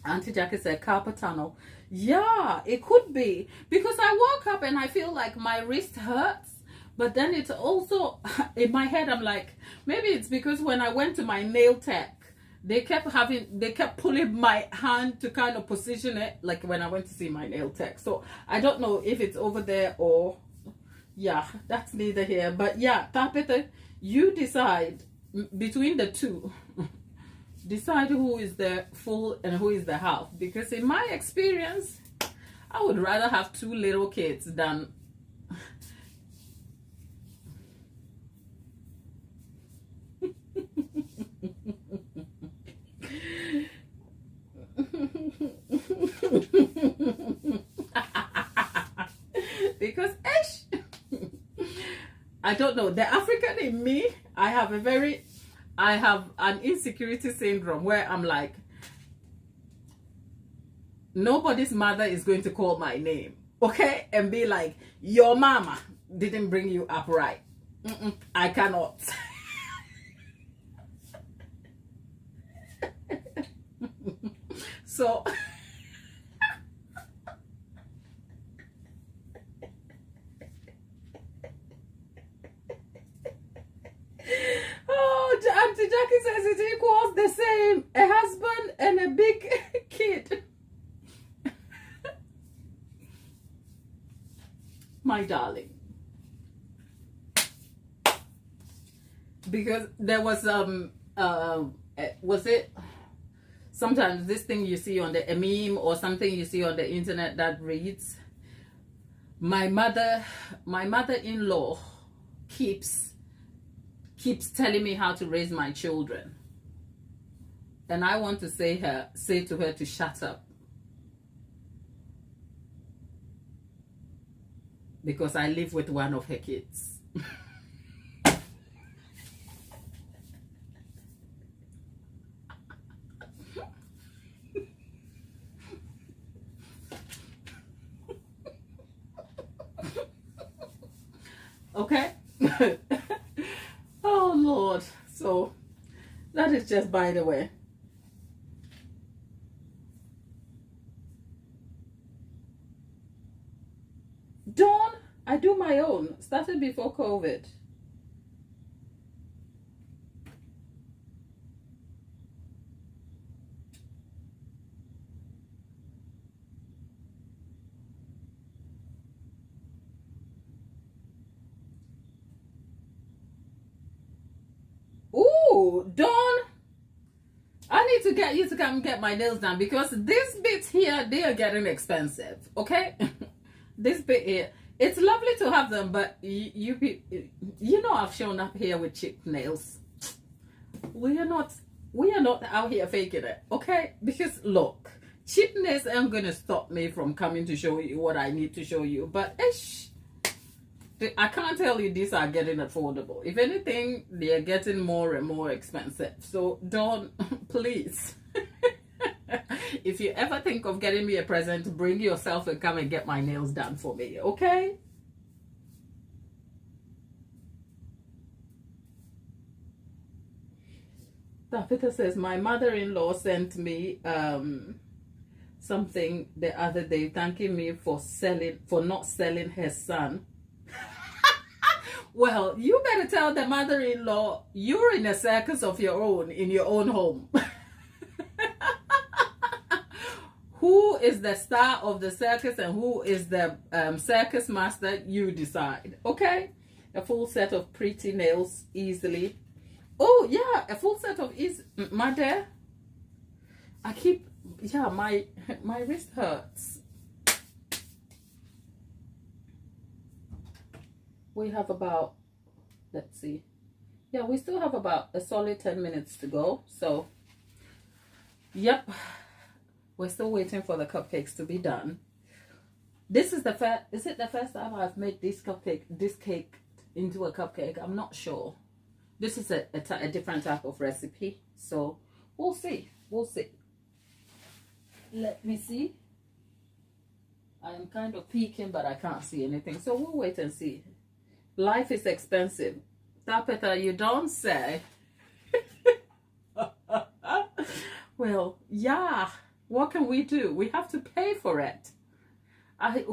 Auntie Jackie said carpal tunnel. Yeah, it could be, because I woke up and I feel like my wrist hurts, but then it's also in my head, I'm like, maybe it's because when I went to my nail tech, they kept pulling my hand to kind of position it, like when I went to see my nail tech. So I don't know if it's over there or, yeah, that's neither here. But yeah, Tabitha, you decide between the two. Decide who is the full and who is the half. Because in my experience, I would rather have 2 little kids than because I don't know, the African in me, I have an insecurity syndrome where I'm like, nobody's mother is going to call my name, okay, and be like, your mama didn't bring you up right. I cannot. So oh, Auntie Jackie says it equals the same, a husband and a big kid. My darling, because there was it sometimes this thing you see on a meme or something you see on the internet that reads, my mother-in-law keeps telling me how to raise my children, and I want to say to her to shut up, because I live with one of her kids. Okay. Oh Lord. So that is just by the way. Dawn, I do my own. Started before COVID. Oh, Dawn, I need to get you to come get my nails done because this bit here, they are getting expensive, okay? This bit here, it's lovely to have them, but you know I've shown up here with cheap nails. We are not out here faking it, okay? Because look, cheapness ain't gonna stop me from coming to show you what I need to show you, but I can't tell you these are getting affordable. If anything, they are getting more and more expensive. So don't, please. If you ever think of getting me a present, bring yourself and come and get my nails done for me, okay? Peter says, my mother-in-law sent me something the other day thanking me for not selling her son. Well, you better tell the mother-in-law you're in a circus of your own in your own home. Who is the star of the circus and who is the circus master? You decide, okay? A full set of pretty nails easily. Oh yeah, a full set of my dear. My wrist hurts. We have about, let's see. Yeah, we still have about a solid 10 minutes to go. So, yep. We're still waiting for the cupcakes to be done. This is the first, is it the first time I've made this cake into a cupcake? I'm not sure. This is a different type of recipe. So, we'll see. We'll see. Let me see. I'm kind of peeking, but I can't see anything. So, we'll wait and see. Life is expensive. Tapeta, you don't say. Well, yeah. What can we do? We have to pay for it.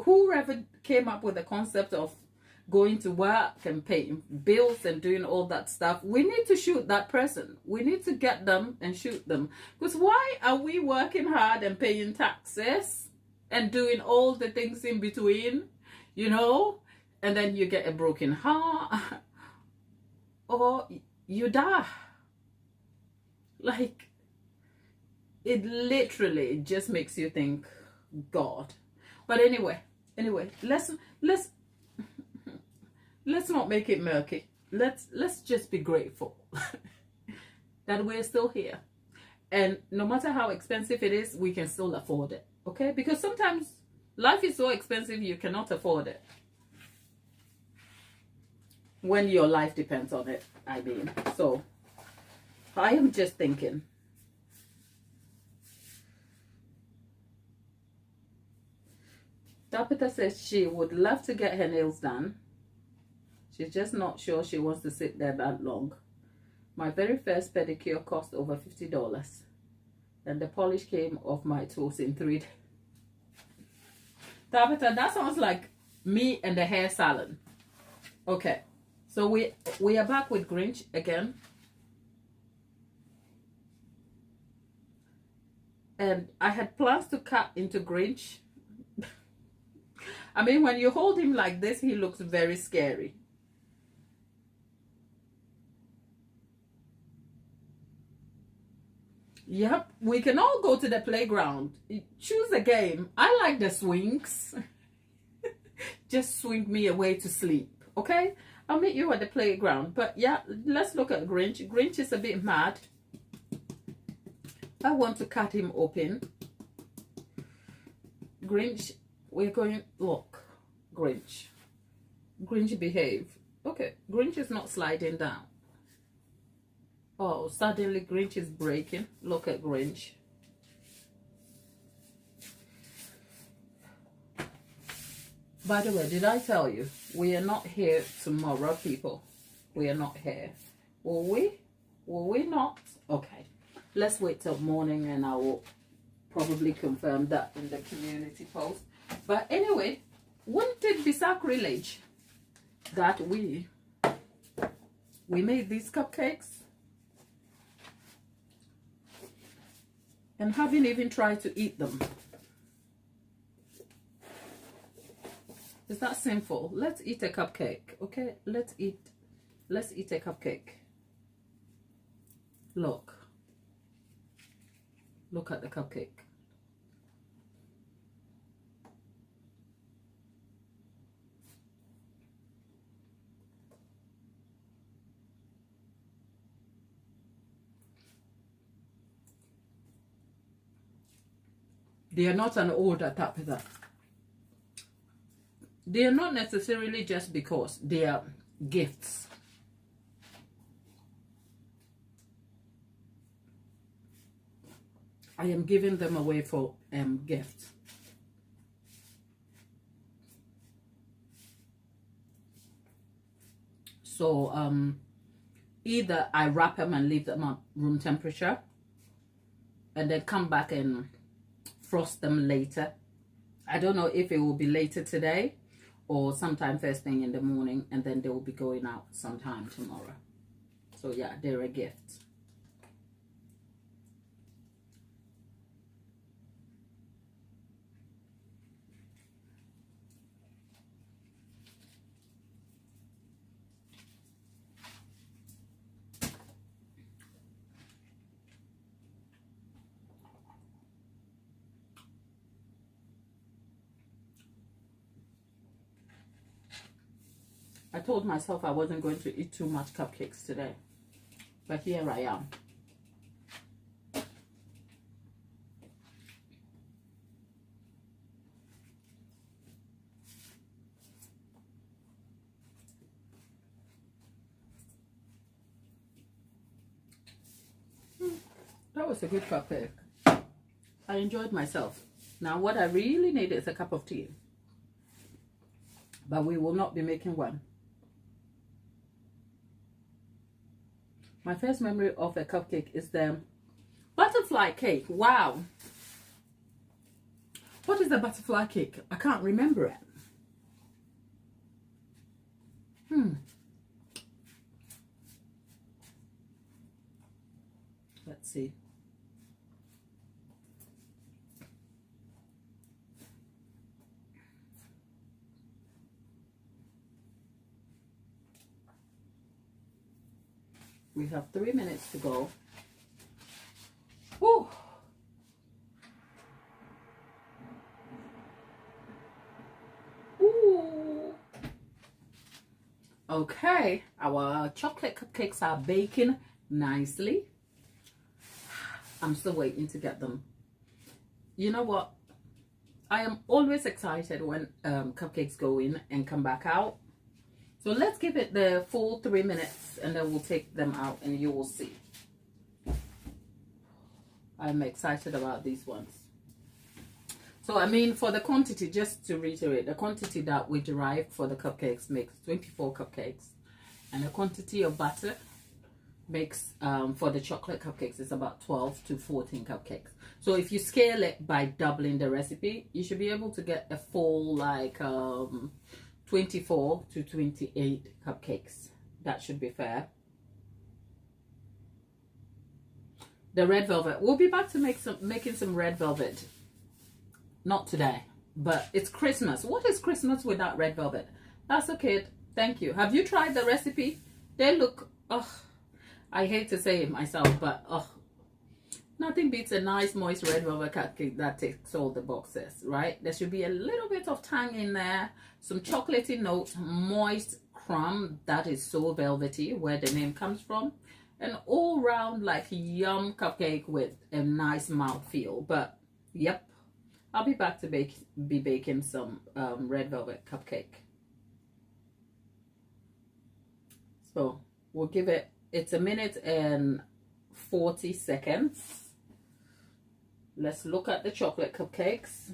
Whoever came up with the concept of going to work and paying bills and doing all that stuff, we need to shoot that person. We need to get them and shoot them. Because why are we working hard and paying taxes and doing all the things in between, you know? And then you get a broken heart or you die. Like, it literally just makes you think, God. But anyway, let's not make it murky. Let's just be grateful that we're still here. And no matter how expensive it is, we can still afford it. Okay? Because sometimes life is so expensive you cannot afford it. When your life depends on it, I mean. So, I am just thinking. Tapita says she would love to get her nails done. She's just not sure she wants to sit there that long. My very first pedicure cost over $50. And the polish came off my toes in 3 days. Tabitha, that sounds like me and the hair salon. Okay. So we are back with Grinch again. And I had plans to cut into Grinch. I mean, when you hold him like this, he looks very scary. Yep, we can all go to the playground. Choose a game. I like the swings. Just swing me away to sleep, okay? I'll meet you at the playground. But yeah, let's look at Grinch. Grinch is a bit mad. I want to cut him open. Grinch, we're going, look, Grinch. Grinch, behave. Okay, Grinch is not sliding down. Oh, suddenly Grinch is breaking. Look at Grinch. By the way, did I tell you, we are not here tomorrow, people. We are not here. Will we? Will we not? Okay. Let's wait till morning and I will probably confirm that in the community post. But anyway, wouldn't it be sacrilege that we made these cupcakes and haven't even tried to eat them? Is that sinful? Let's eat a cupcake, okay? Let's eat a cupcake. Look at the cupcake. They are not an older type of that. They are not necessarily just because they are gifts. I am giving them away for gifts. So either I wrap them and leave them at room temperature and then come back and frost them later. I don't know if it will be later today or sometime first thing in the morning, and then they will be going out sometime tomorrow. So yeah, they're a gift. I told myself I wasn't going to eat too much cupcakes today, but here I am. That was a good cupcake. I enjoyed myself. Now what I really need is a cup of tea, but we will not be making one. My first memory of a cupcake is the butterfly cake. Wow. What is the butterfly cake? I can't remember it. Let's see. We have 3 minutes to go. Woo! Ooh. Okay, our chocolate cupcakes are baking nicely. I'm still waiting to get them. You know what? I am always excited when cupcakes go in and come back out. So let's give it the full 3 minutes and then we'll take them out and you will see. I'm excited about these ones. So I mean, for the quantity, just to reiterate, the quantity that we derived for the cupcakes makes 24 cupcakes. And the quantity of butter makes, for the chocolate cupcakes, is about 12 to 14 cupcakes. So if you scale it by doubling the recipe, you should be able to get a full like 24 to 28 cupcakes. That should be fair. The red velvet, we'll be back to making some red velvet. Not today, but it's Christmas. What is Christmas without red velvet? That's okay. Thank you. Have you tried the recipe? They look, I hate to say it myself, but nothing beats a nice moist red velvet cupcake that ticks all the boxes, right? There should be a little bit of tang in there, some chocolatey notes, moist crumb that is so velvety, where the name comes from, an all round like yum cupcake with a nice mouthfeel. But yep, I'll be back to be baking some red velvet cupcake. So we'll give it, it's 1 minute and 40 seconds. Let's look at the chocolate cupcakes.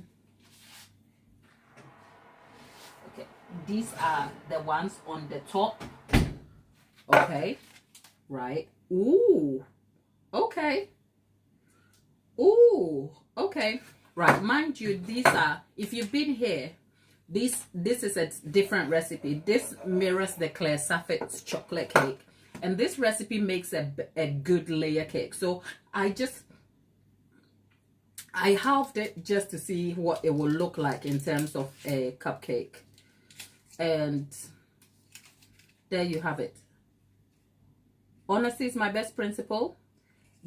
Okay, these are the ones on the top. Okay, right. Ooh, okay. Ooh, okay. Right, mind you, these are, if you've been here, this is a different recipe. This mirrors the Claire Saffit's chocolate cake, and this recipe makes a good layer cake. So I halved it just to see what it will look like in terms of a cupcake, and there you have it. Honesty is my best principle.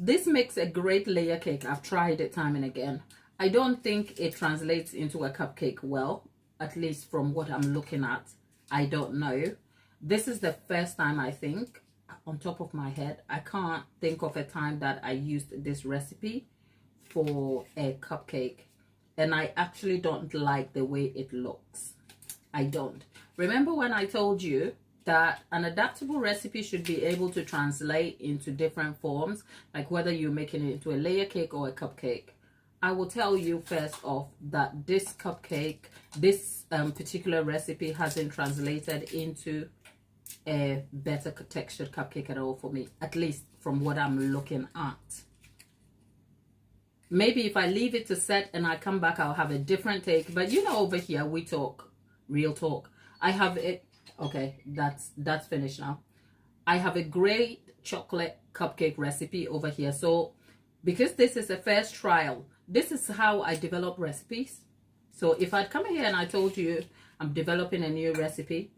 This makes a great layer cake. I've tried it time and again. I don't think it translates into a cupcake well, at least from what I'm looking at. I don't know. This is the first time, I think, on top of my head. I can't think of a time that I used this recipe for a cupcake. And I actually don't like the way it looks. I don't. Remember when I told you that an adaptable recipe should be able to translate into different forms, like whether you're making it into a layer cake or a cupcake? I will tell you first off that this cupcake, this particular recipe hasn't translated into a better textured cupcake at all for me, at least from what I'm looking at. Maybe if I leave it to set and I come back, I'll have a different take. But you know, over here we talk real talk. I have it. Okay, that's finished now. I have a great chocolate cupcake recipe over here. So because this is a first trial, this is how I develop recipes. So if I'd come here and I told you I'm developing a new recipe,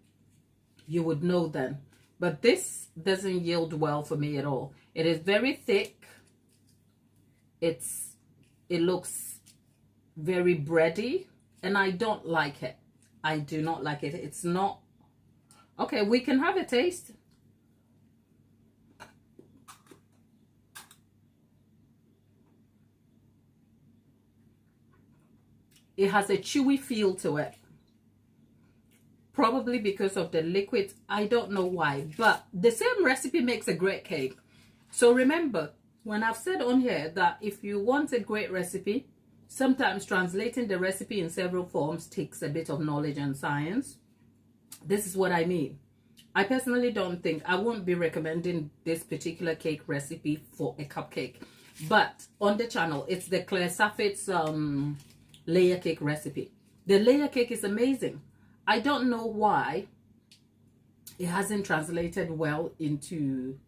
you would know then. But this doesn't yield well for me at all. It is very thick. It looks very bready, and I don't like it. I do not like it. It's not. Okay, we can have a taste. It has a chewy feel to it. Probably because of the liquid. I don't know why. But the same recipe makes a great cake. So remember, when I've said on here that if you want a great recipe, sometimes translating the recipe in several forms takes a bit of knowledge and science. This is what I mean. I personally don't think, I won't be recommending this particular cake recipe for a cupcake. But on the channel, it's the Claire Saffit's layer cake recipe. The layer cake is amazing. I don't know why it hasn't translated well into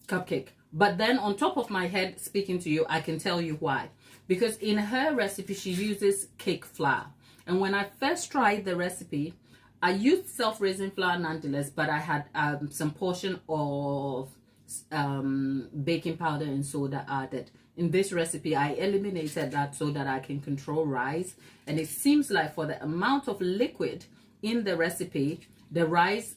cupcake. But then on top of my head, speaking to you, I can tell you why. Because in her recipe, she uses cake flour. And when I first tried the recipe, I used self-raising flour nonetheless, but I had some portion of baking powder and soda added. In this recipe, I eliminated that so that I can control rice. And it seems like for the amount of liquid in the recipe, the rice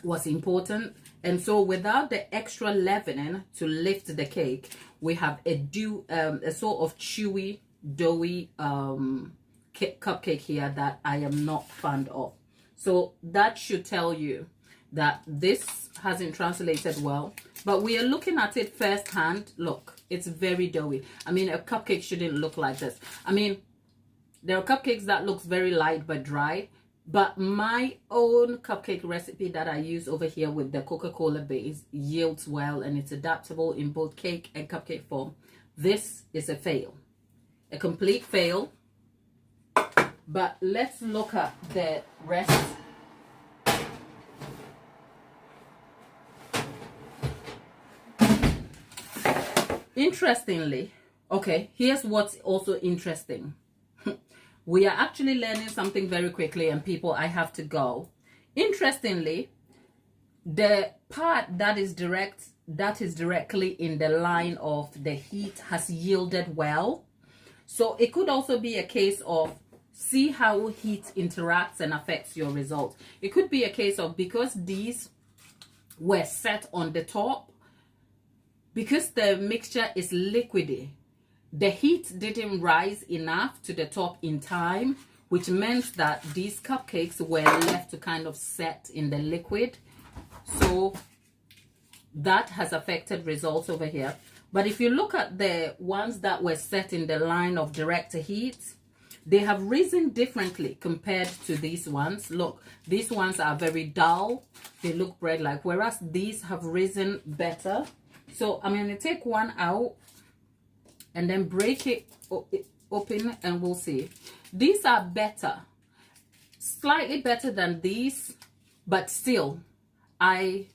was important. And so without the extra leavening to lift the cake, we have a sort of chewy, doughy cupcake here that I am not fond of. So that should tell you that this hasn't translated well. But we are looking at it firsthand. Look, it's very doughy. I mean, a cupcake shouldn't look like this. I mean, there are cupcakes that looks very light but dry. But my own cupcake recipe that I use over here with the Coca-Cola base yields well, and it's adaptable in both cake and cupcake form. This is a fail, a complete fail. But let's look at the rest. Interestingly, okay, here's what's also interesting. We are actually learning something very quickly, and people, I have to go. Interestingly, the part that is directly in the line of the heat has yielded well. So it could also be a case of see how heat interacts and affects your results. It could be a case of, because these were set on the top, because the mixture is liquidy, the heat didn't rise enough to the top in time, which meant that these cupcakes were left to kind of set in the liquid. So that has affected results over here. But if you look at the ones that were set in the line of direct heat, they have risen differently compared to these ones. Look, these ones are very dull. They look bread-like, whereas these have risen better. So I'm going to take one out and then break it open, and we'll see. These are better, slightly better than these, but still I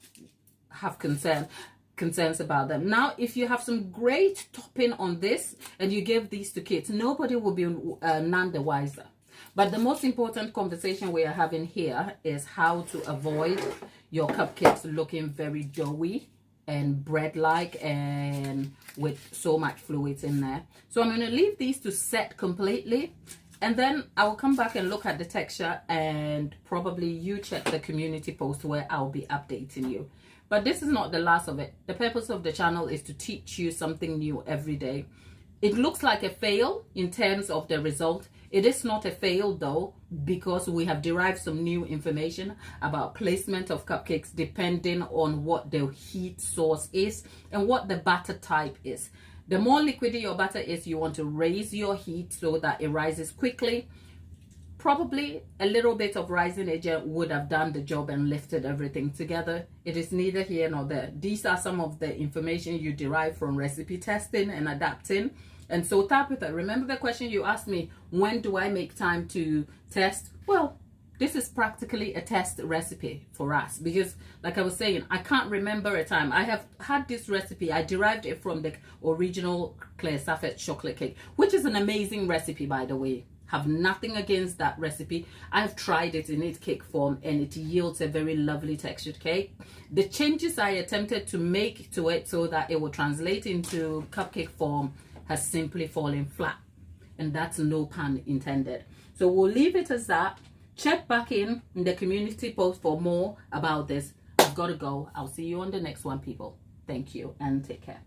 have concerns about them. Now, if you have some great topping on this and you give these to kids, nobody will be none the wiser. But the most important conversation we are having here is how to avoid your cupcakes looking very doughy and bread-like and with so much fluids in there. So I'm going to leave these to set completely, and then I will come back and look at the texture, and probably you check the community post where I'll be updating you. But this is not the last of it. The purpose of the channel is to teach you something new every day. It looks like a fail in terms of the result. It is not a fail though, because we have derived some new information about placement of cupcakes depending on what the heat source is and what the batter type is. The more liquidy your batter is, you want to raise your heat so that it rises quickly. Probably a little bit of rising agent would have done the job and lifted everything together. It is neither here nor there. These are some of the information you derive from recipe testing and adapting. And so Tabitha, remember the question you asked me, when do I make time to test? Well, this is practically a test recipe for us, because like I was saying, I can't remember a time. I have had this recipe, I derived it from the original Claire Saffet chocolate cake, which is an amazing recipe, by the way. Have nothing against that recipe. I've tried it in its cake form and it yields a very lovely textured cake. The changes I attempted to make to it so that it will translate into cupcake form has simply fallen flat, and that's no pun intended. So we'll leave it as that. Check back in the community post for more about this. I've got to go. I'll see you on the next one, people. Thank you and take care.